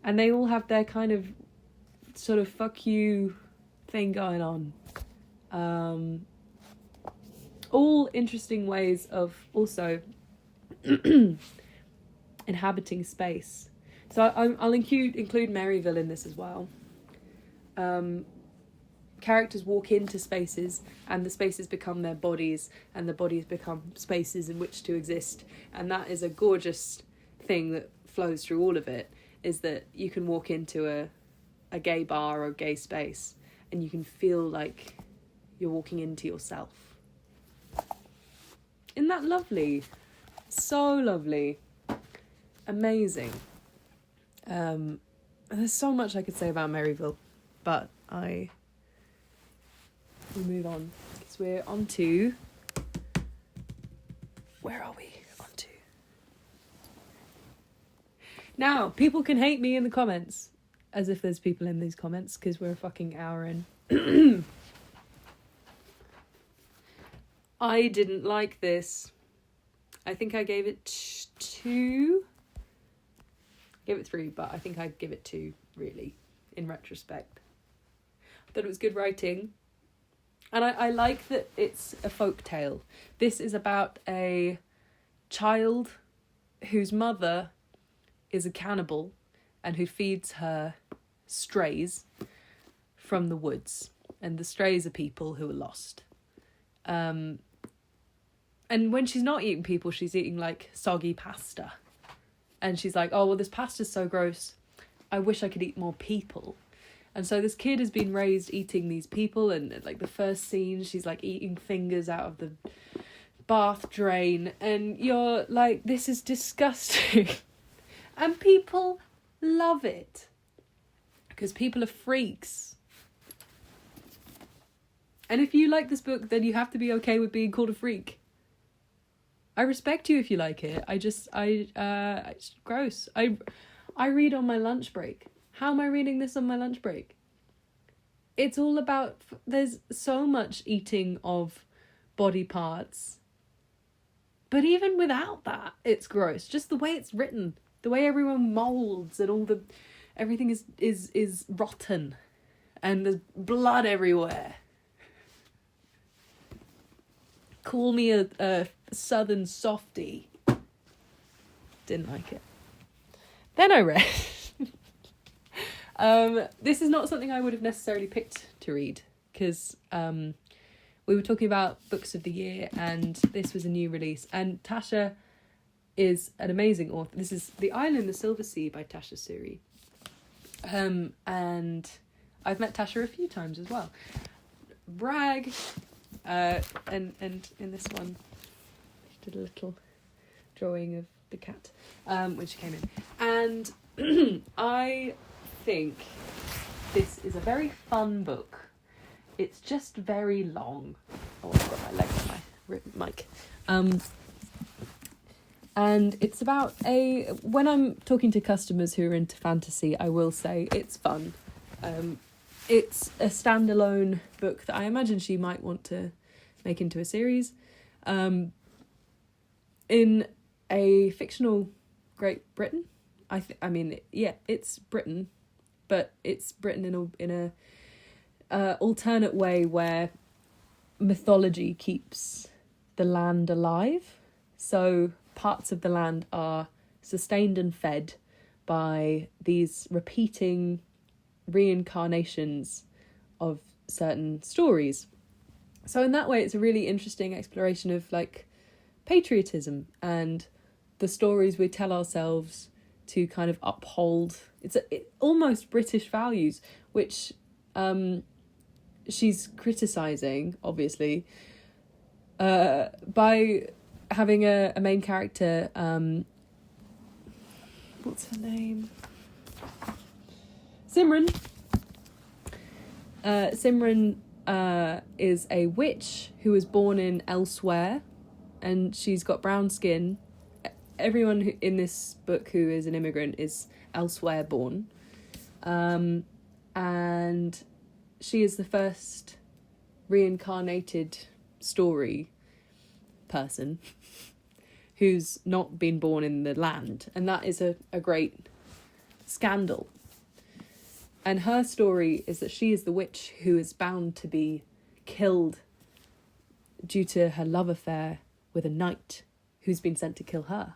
and they all have their kind of sort of fuck you thing going on. All interesting ways of also inhabiting space. So I'll include Maryville in this as well. Characters walk into spaces, and the spaces become their bodies, and the bodies become spaces in which to exist. And that is a gorgeous thing that flows through all of it, is that you can walk into a gay bar or a gay space, and you can feel like you're walking into yourself. Isn't that lovely? So lovely. Amazing. There's so much I could say about Maryville, but we move on, because we're on to, where are we on to? Now, people can hate me in the comments, as if there's people in these comments, because we're a fucking hour in. I didn't like this. I think I gave it 2. Gave it 3, but I think I'd give it 2, really, in retrospect. I thought it was good writing. And I like that it's a folk tale. This is about a child whose mother is a cannibal and who feeds her strays from the woods. And the strays are people who are lost. And when she's not eating people, she's eating like soggy pasta. And she's like, oh, well, this pasta's so gross. I wish I could eat more people. And so this kid has been raised eating these people. And like the first scene, she's like eating fingers out of the bath drain. And you're like, this is disgusting. And people love it. Because people are freaks. And if you like this book, then you have to be okay with being called a freak. I respect you if you like it. It's gross. I read on my lunch break. How am I reading this on my lunch break? It's all about, there's so much eating of body parts. But even without that, it's gross. Just the way it's written, the way everyone molds and everything is rotten, and there's blood everywhere. Call me a southern softie. Didn't like it. Then I read This is not something I would have necessarily picked to read, because we were talking about books of the year, and this was a new release. And Tasha is an amazing author. This is The Isle in the Silver Sea by Tasha Suri. And I've met Tasha a few times as well. Brag. And in this one, she did a little drawing of the cat when she came in. And I think this is a very fun book. It's just very long. Oh, I've got my leg on my mic. And it's about when I'm talking to customers who are into fantasy, I will say it's fun. It's a standalone book that I imagine she might want to make into a series. In a fictional Great Britain. I mean, it's Britain, but it's Britain in a alternate way where mythology keeps the land alive. So parts of the land are sustained and fed by these repeating reincarnations of certain stories. So in that way, it's a really interesting exploration of like patriotism and the stories we tell ourselves to kind of uphold. It's almost British values, which she's criticising, obviously, by having a main character. What's her name? Simran. Simran is a witch who was born in elsewhere, and she's got brown skin. Everyone in this book who is an immigrant is elsewhere born. And she is the first reincarnated story person who's not been born in the land. And that is a great scandal. And her story is that she is the witch who is bound to be killed due to her love affair with a knight who's been sent to kill her.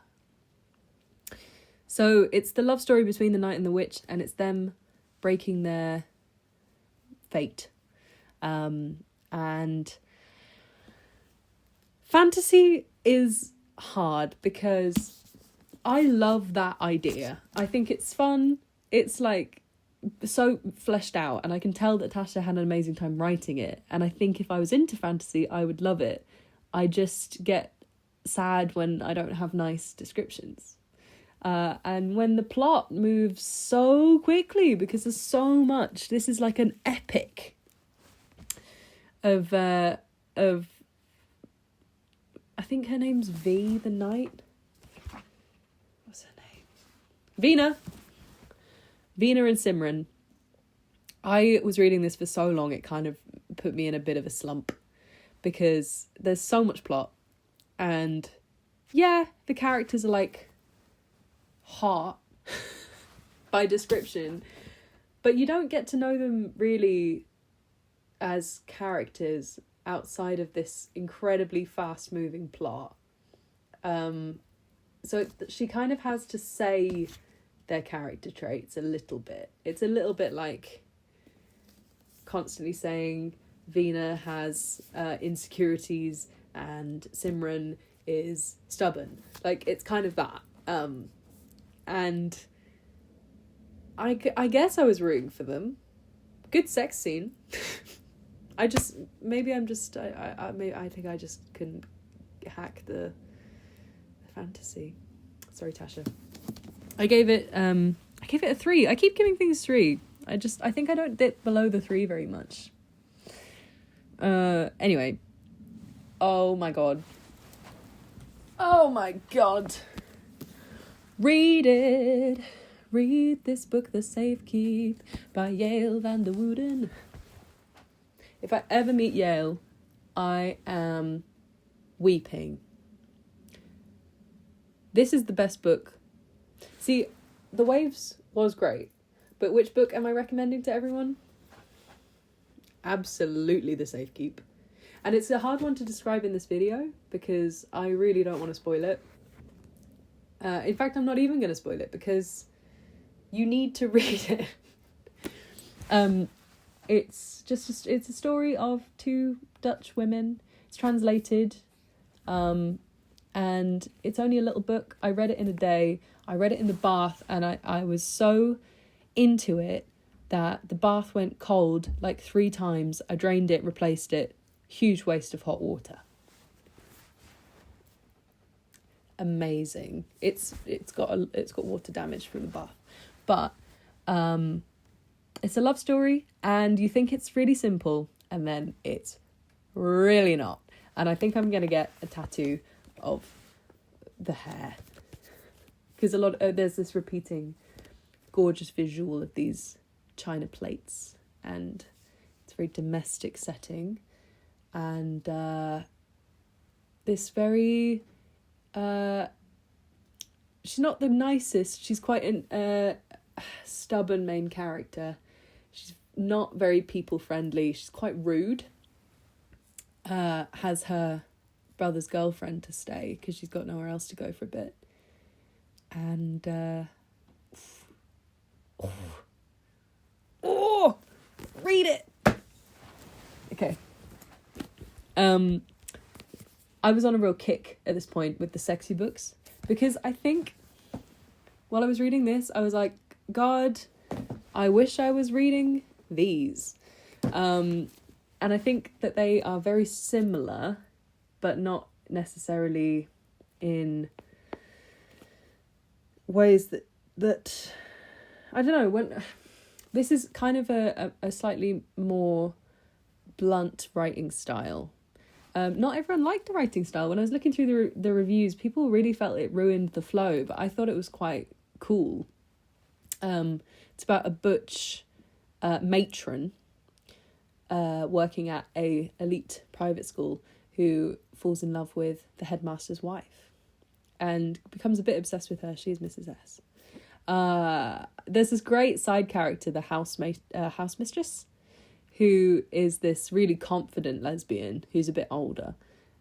So it's the love story between the knight and the witch, and it's them breaking their fate. And fantasy is hard because I love that idea. I think it's fun. It's like so fleshed out, and I can tell that Tasha had an amazing time writing it. And I think if I was into fantasy, I would love it. I just get sad when I don't have nice descriptions. And when the plot moves so quickly because there's so much. This is like an epic of I think her name's V the Knight. What's her name? Veena and Simran. I was reading this for so long, it kind of put me in a bit of a slump because there's so much plot, and yeah, the characters are like hot by description, but you don't get to know them really as characters outside of this incredibly fast moving plot. So she kind of has to say their character traits a little bit. It's a little bit like constantly saying Veena has insecurities and Simran is stubborn. Like, it's kind of that. And I guess I was rooting for them. Good sex scene. I think I just couldn't hack the fantasy. Sorry, Tasha. I gave it a 3. I keep giving things 3. I think I don't dip below the 3 very much. Anyway. Oh my god. Read it. Read this book, The Safe Keep by Yale van der Wooden. If I ever meet Yale, I am weeping. This is the best book. See, The Waves was great, but which book am I recommending to everyone? Absolutely The Safe Keep. And it's a hard one to describe in this video because I really don't want to spoil it. In fact, I'm not even going to spoil it because you need to read it. It's a story of two Dutch women. It's translated, and it's only a little book. I read it in a day. I read it in the bath, and I was so into it that the bath went cold like 3 times. I drained it, replaced it. Huge waste of hot water. Amazing. It's got water damage from the bath, but it's a love story, and you think it's really simple, and then it's really not. And I think I'm gonna get a tattoo of the hair, because there's this repeating gorgeous visual of these china plates, and it's a very domestic setting, and this very she's not the nicest. She's quite a stubborn main character. She's not very people friendly. She's quite rude. Has her brother's girlfriend to stay because she's got nowhere else to go for a bit. And read it. Okay. I was on a real kick at this point with the sexy books, because I think while I was reading this, I was like, God, I wish I was reading these. And I think that they are very similar, but not necessarily in ways that I don't know. When this is kind of a slightly more blunt writing style. Not everyone liked the writing style. When I was looking through the reviews, people really felt it ruined the flow, but I thought it was quite cool. It's about a butch matron working at a elite private school who falls in love with the headmaster's wife and becomes a bit obsessed with her. She's Mrs. S. There's this great side character, the house mistress, who is this really confident lesbian who's a bit older,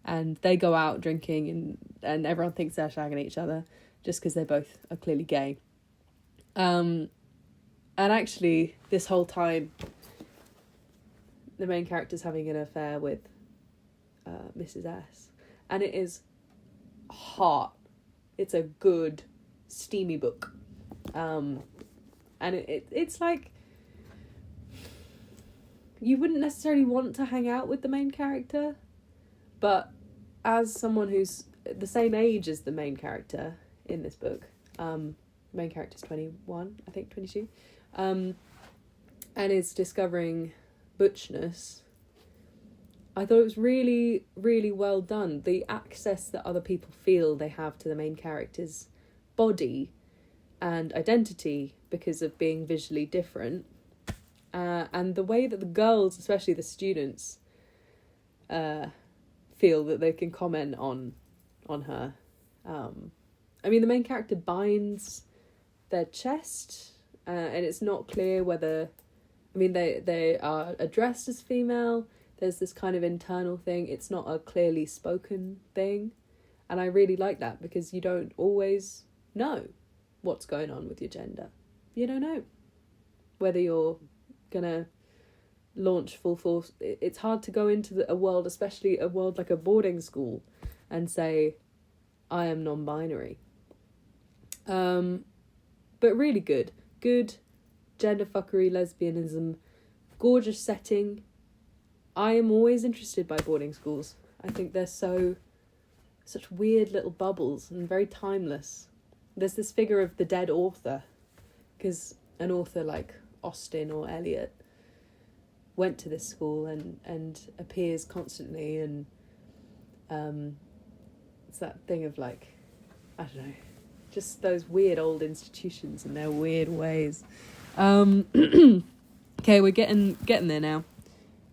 and they go out drinking and everyone thinks they're shagging each other just because they both are clearly gay. And actually, this whole time, the main character's having an affair with Mrs. S, and it is hot. It's a good, steamy book. And it's like, you wouldn't necessarily want to hang out with the main character, but as someone who's the same age as the main character in this book, main character's 21, I think 22, and is discovering butchness, I thought it was really, really well done. The access that other people feel they have to the main character's body and identity because of being visually different. And the way that the girls, especially the students, feel that they can comment on her. I mean, the main character binds their chest, and it's not clear whether... I mean, they are addressed as female. There's this kind of internal thing. It's not a clearly spoken thing. And I really like that, because you don't always know what's going on with your gender. You don't know whether you're gonna launch full force. It's hard to go into a world, especially a world like a boarding school, and say, I am non-binary. But really good gender fuckery, lesbianism, gorgeous setting. I am always interested by boarding schools. I think they're such weird little bubbles and very timeless. There's this figure of the dead author, because an author like Austen or Eliot went to this school and appears constantly, and it's that thing of like, I don't know, just those weird old institutions and their weird ways. Okay, we're getting there now.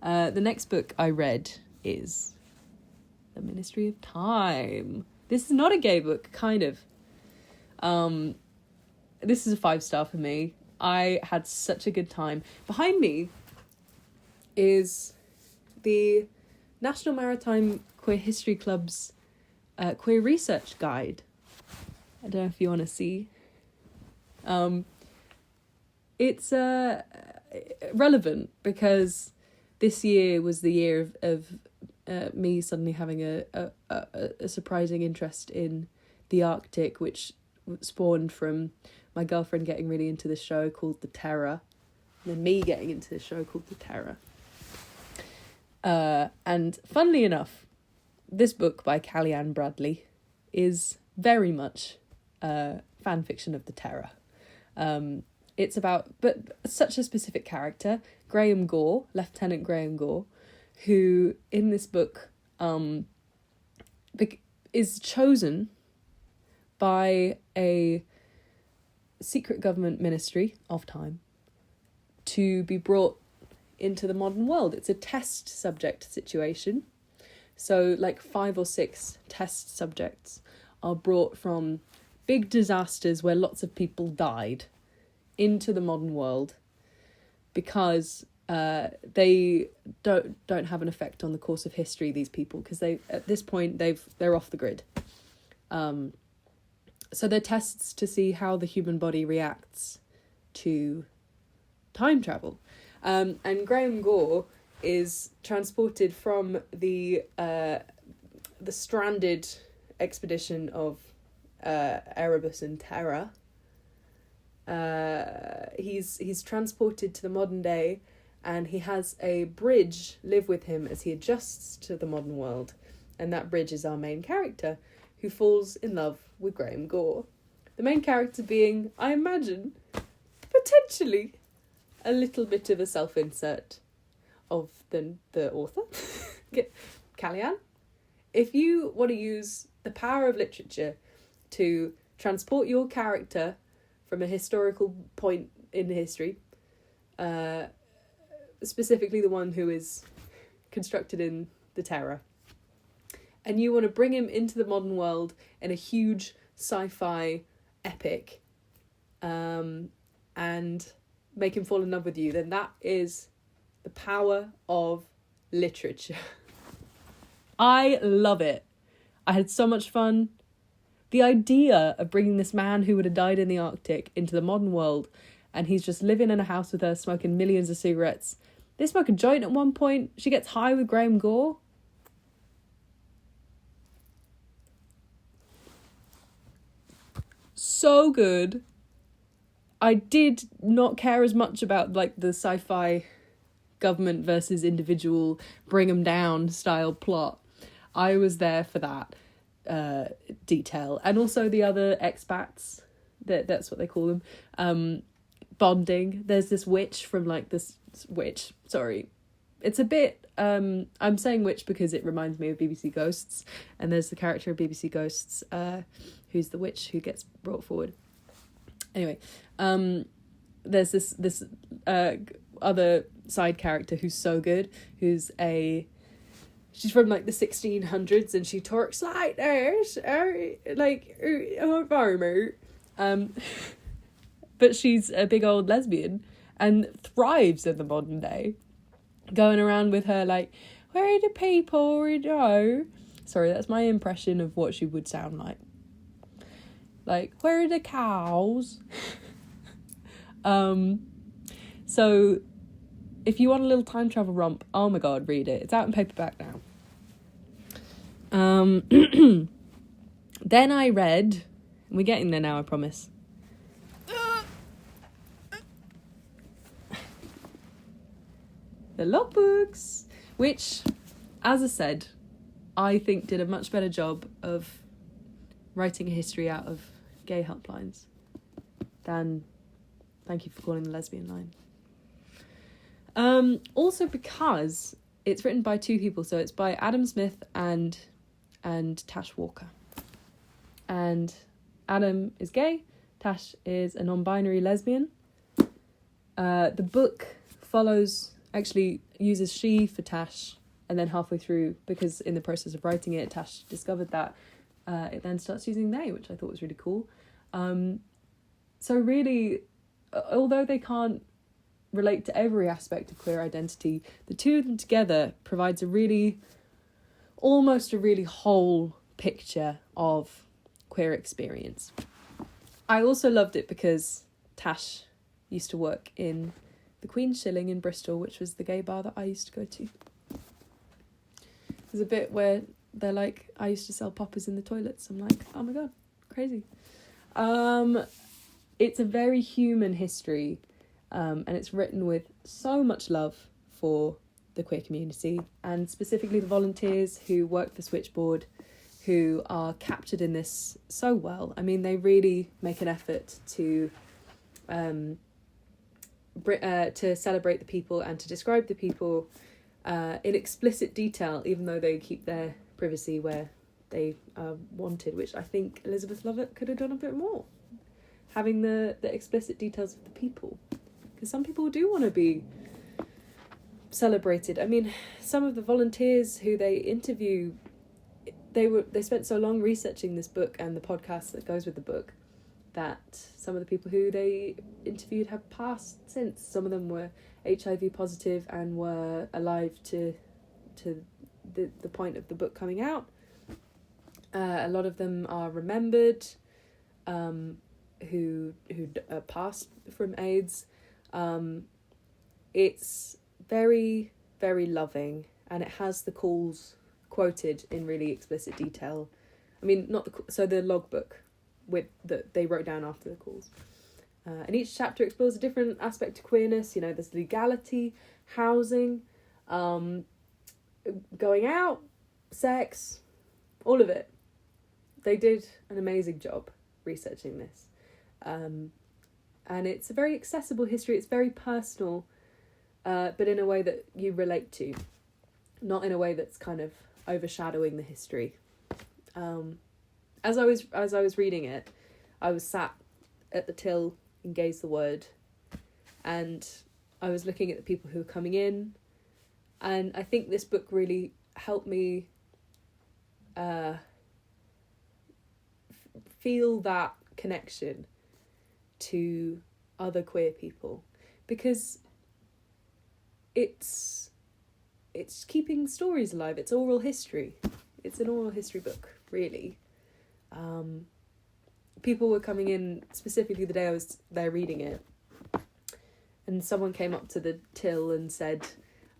The next book I read is The Ministry of Time. This is not a gay book, kind of. This is a 5-star for me. I had such a good time. Behind me is the National Maritime Queer History Club's Queer Research Guide. I don't know if you want to see. It's relevant because this year was the year of me suddenly having a surprising interest in the Arctic, which spawned from my girlfriend getting really into this show called The Terror, and then me getting into this show called The Terror. And funnily enough, this book by Callie-Anne Bradley is very much fan fiction of The Terror. It's about, but such a specific character, Graham Gore, Lieutenant Graham Gore, who in this book is chosen by a secret government ministry of time to be brought into the modern world. It's a test subject situation. So like 5 or 6 test subjects are brought from big disasters where lots of people died into the modern world because they don't have an effect on the course of history, these people, because they at this point they're off the grid. So they're tests to see how the human body reacts to time travel. And Graham Gore is transported from the stranded expedition of Erebus and Terra. He's transported to the modern day, and he has a bridge live with him as he adjusts to the modern world. And that bridge is our main character, who falls in love with Graham Gore. The main character being, I imagine, potentially a little bit of a self-insert of the author, Callie-Anne. If you want to use the power of literature to transport your character from a historical point in history, specifically the one who is constructed in The Terror, and you want to bring him into the modern world in a huge sci-fi epic, and make him fall in love with you, then that is the power of literature. I love it. I had so much fun. The idea of bringing this man who would have died in the Arctic into the modern world, and he's just living in a house with her, smoking millions of cigarettes. They smoke a joint at one point. She gets high with Graham Gore. So good. I did not care as much about like the sci-fi government versus individual bring 'em down style plot. I was there for that detail, and also the other expats, that's what they call them, bonding. There's this witch from like this witch, sorry, it's a bit I'm saying witch because it reminds me of BBC Ghosts, and there's the character of BBC Ghosts who's the witch who gets brought forward. Anyway, there's this other side character who's so good, she's from like the 1600s, and she talks like this, but she's a big old lesbian and thrives in the modern day, going around with her like, where do people go? Sorry, that's my impression of what she would sound like. Like, where are the cows? So if you want a little time travel romp, oh my god, read it. It's out in paperback now. Then I read, and we're getting there now, I promise. The logbooks, which, as I said, I think did a much better job of writing a history out of gay helplines than Thank You for Calling the Lesbian Line. Also because it's written by 2 people, so it's by Adam Smith and Tash Walker. And Adam is gay, Tash is a non-binary lesbian. The book actually uses she for Tash, and then halfway through, because in the process of writing it, Tash discovered that it then starts using they, which I thought was really cool. So really, although they can't relate to every aspect of queer identity, the 2 of them together provides almost a really whole picture of queer experience. I also loved it because Tash used to work in the Queen's Shilling in Bristol, which was the gay bar that I used to go to. There's a bit where they're like, I used to sell poppers in the toilets. I'm like, oh my god, crazy. It's a very human history, and it's written with so much love for the queer community, and specifically the volunteers who work the switchboard, who are captured in this so well. I mean, they really make an effort to celebrate the people and to describe the people in explicit detail, even though they keep their privacy where they wanted, which I think Elizabeth Lovett could have done a bit more, having the explicit details of the people, because some people do want to be celebrated. I mean, some of the volunteers who they interview, they spent so long researching this book and the podcast that goes with the book that some of the people who they interviewed have passed since. Some of them were HIV positive and were alive to the point of the book coming out. A lot of them are remembered, who passed from AIDS. It's very, very loving, and it has the calls quoted in really explicit detail. I mean, not the logbook with that they wrote down after the calls. And each chapter explores a different aspect of queerness. You know, there's legality, housing, going out, sex, all of it. They did an amazing job researching this. And it's a very accessible history. It's very personal, but in a way that you relate to, not in a way that's kind of overshadowing the history. As I was reading it, I was sat at the till in Gaze the Word, and I was looking at the people who were coming in, and I think this book really helped me feel that connection to other queer people, because it's keeping stories alive. It's oral history. It's an oral history book, really. People were coming in, specifically the day I was there reading it, and someone came up to the till and said,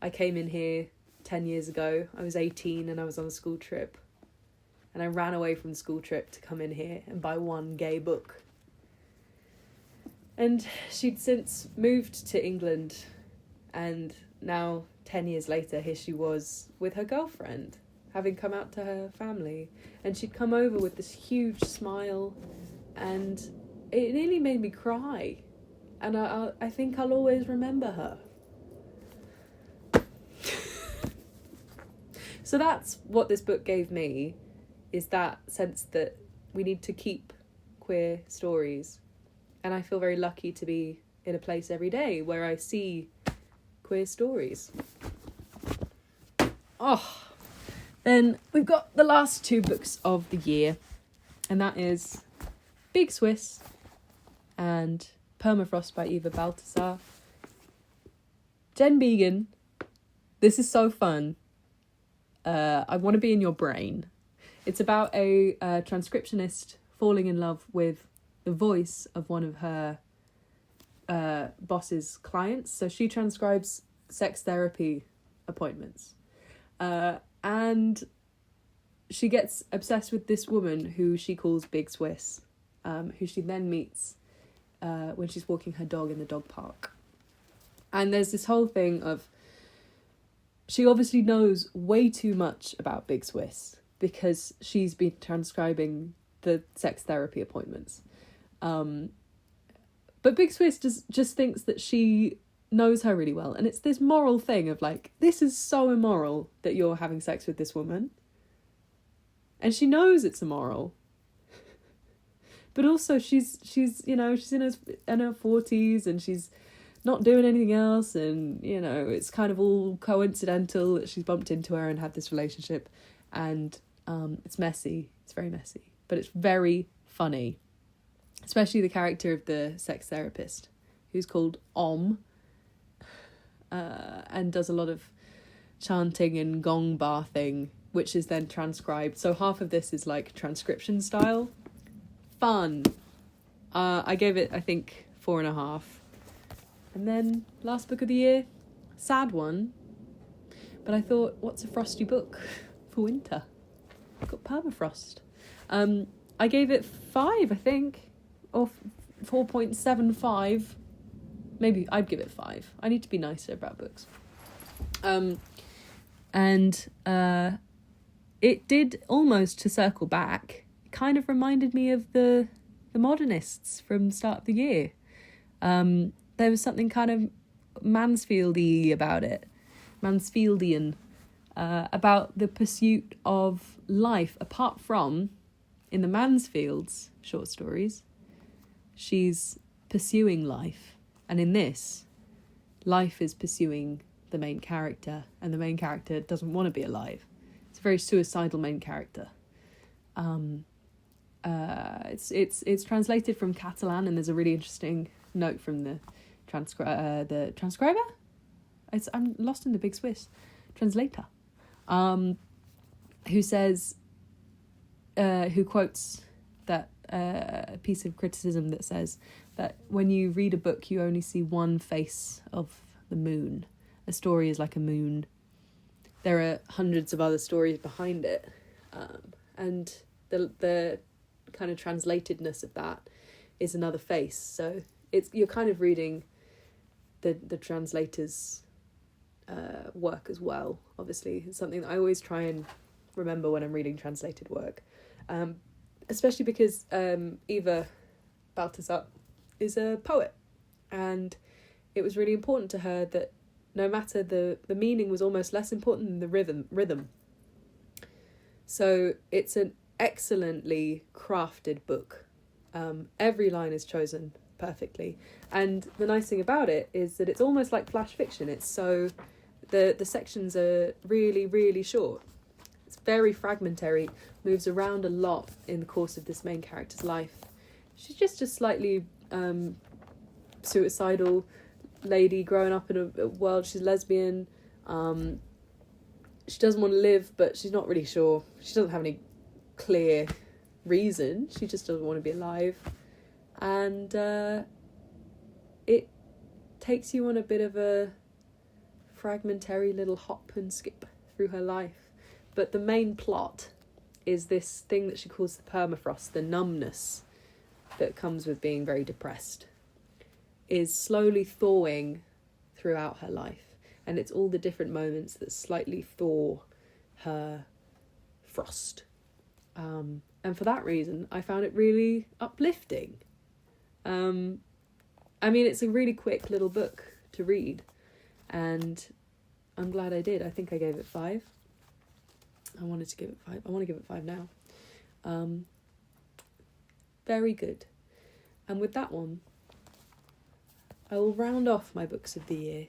I came in here 10 years ago, I was 18 and I was on a school trip, and I ran away from the school trip to come in here and buy one gay book. And she'd since moved to England, and now 10 years later, here she was with her girlfriend, having come out to her family, and she'd come over with this huge smile, and it nearly made me cry, and I think I'll always remember her. So that's what this book gave me, is that sense that we need to keep queer stories, and I feel very lucky to be in a place every day where I see queer stories. Oh, then we've got the last two books of the year, and that is Big Swiss and Permafrost by Eva Baltasar. Jen Began, this is so fun. I want to be in your brain. It's about a transcriptionist falling in love with the voice of one of her boss's clients. So she transcribes sex therapy appointments. And she gets obsessed with this woman who she calls Big Swiss, who she then meets when she's walking her dog in the dog park. And there's this whole thing of, she obviously knows way too much about Big Swiss because she's been transcribing the sex therapy appointments. But Big Swiss just thinks that she knows her really well. And it's this moral thing of like, this is so immoral that you're having sex with this woman. And she knows it's immoral. But also she's you know, she's in her 40s and she's not doing anything else, and you know, it's kind of all coincidental that she's bumped into her and had this relationship, and it's messy. It's very messy, but it's very funny, especially the character of the sex therapist, who's called and does a lot of chanting and gong bathing, which is then transcribed. So half of this is like transcription style. Fun. I gave it, I think, 4.5. And then last book of the year, sad one, but I thought, what's a frosty book for winter? I've got Permafrost. I gave it 5, I think, or 4.75. Maybe I'd give it 5. I need to be nicer about books. It did almost, to circle back, kind of reminded me of the modernists from the start of the year. There was something kind of Mansfield-y about it, Mansfieldian, about the pursuit of life, apart from, in the Mansfields short stories, she's pursuing life. And in this, life is pursuing the main character, and the main character doesn't want to be alive. It's a very suicidal main character. It's translated from Catalan, and there's a really interesting note from the transcriber. I'm lost in the big Swiss translator, who says, who quotes that piece of criticism that says that when you read a book, you only see one face of the moon. A story is like a moon. There are hundreds of other stories behind it, and the kind of translatedness of that is another face. So you're kind of reading the translator's work as well. Obviously, it's something that I always try and remember when I'm reading translated work, especially because Eva Balthazar is a poet, and it was really important to her that no matter the meaning was almost less important than the rhythm. So it's an excellently crafted book. Every line is chosen perfectly, and the nice thing about it is that it's almost like flash fiction. It's so the sections are really, really short. It's very fragmentary, moves around a lot in the course of this main character's life. She's just a slightly suicidal lady growing up in a world. She's lesbian. She doesn't want to live, but she's not really sure. She doesn't have any clear reason. She just doesn't want to be alive. And it takes you on a bit of a fragmentary little hop and skip through her life. But the main plot is this thing that she calls the permafrost, the numbness that comes with being very depressed, is slowly thawing throughout her life. And it's all the different moments that slightly thaw her frost. And for that reason, I found it really uplifting. I mean, it's a really quick little book to read, and I'm glad I did. I think I gave it 5. I wanted to give it 5. I want to give it 5 now. Very good. And with that one, I will round off my books of the year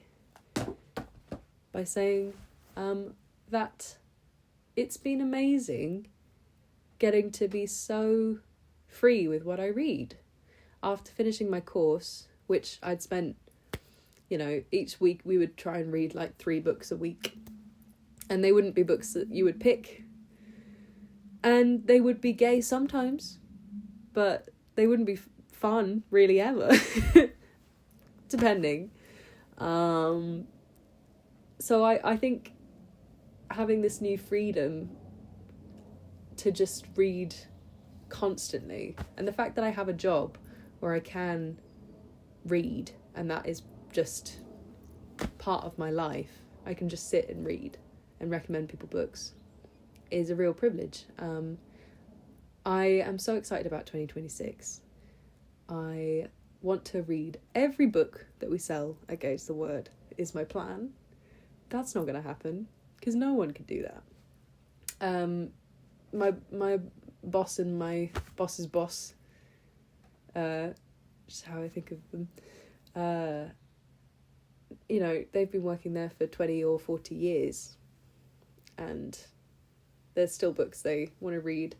by saying that it's been amazing getting to be so free with what I read. After finishing my course, which I'd spent, each week we would try and read like 3 books a week. And they wouldn't be books that you would pick. And they would be gay sometimes, but they wouldn't be fun really ever. Depending. So I think having this new freedom to just read constantly, and the fact that I have a job where I can read, and that is just part of my life, I can just sit and read and recommend people books, is a real privilege. I am so excited about 2026. I want to read every book that we sell at Gauge the Word, is my plan. That's not going to happen, because no one can do that. My boss and my boss's boss, just how I think of them, they've been working there for 20 or 40 years, and there's still books they want to read.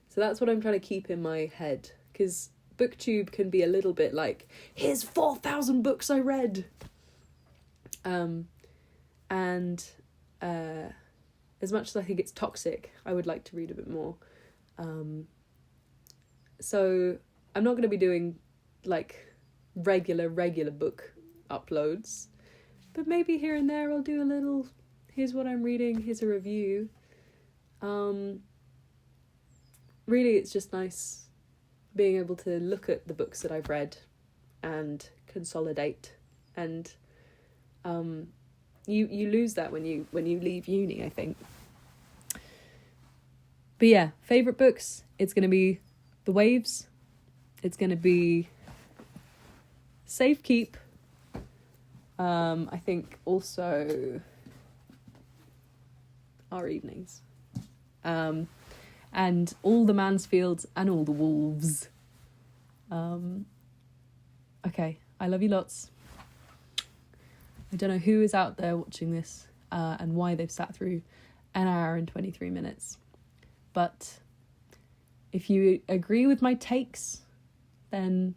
So that's what I'm trying to keep in my head, because BookTube can be a little bit like, here's 4,000 books I read. As much as I think it's toxic, I would like to read a bit more. So I'm not going to be doing like regular book uploads. But maybe here and there I'll do a little, here's what I'm reading, here's a review. Really, it's just nice being able to look at the books that I've read and consolidate. And you lose that when you leave uni, I think. But yeah, favourite books, it's going to be The Waves. It's going to be Safekeep. I think also Our Evenings. And All the Mansfields and All the Wolves. Okay, I love you lots. I don't know who is out there watching this and why they've sat through an hour and 23 minutes. But if you agree with my takes, then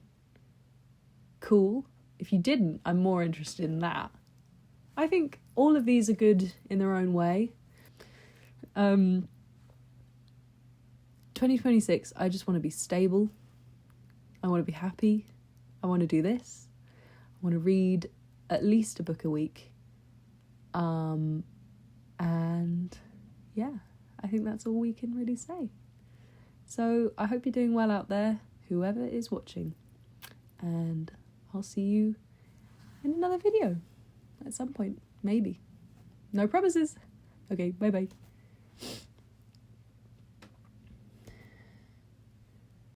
cool. If you didn't, I'm more interested in that. I think all of these are good in their own way. 2026, I just want to be stable. I want to be happy. I want to do this. I want to read at least a book a week. And yeah, I think that's all we can really say. So I hope you're doing well out there, whoever is watching. And I'll see you in another video at some point, maybe. No promises. Okay, bye-bye.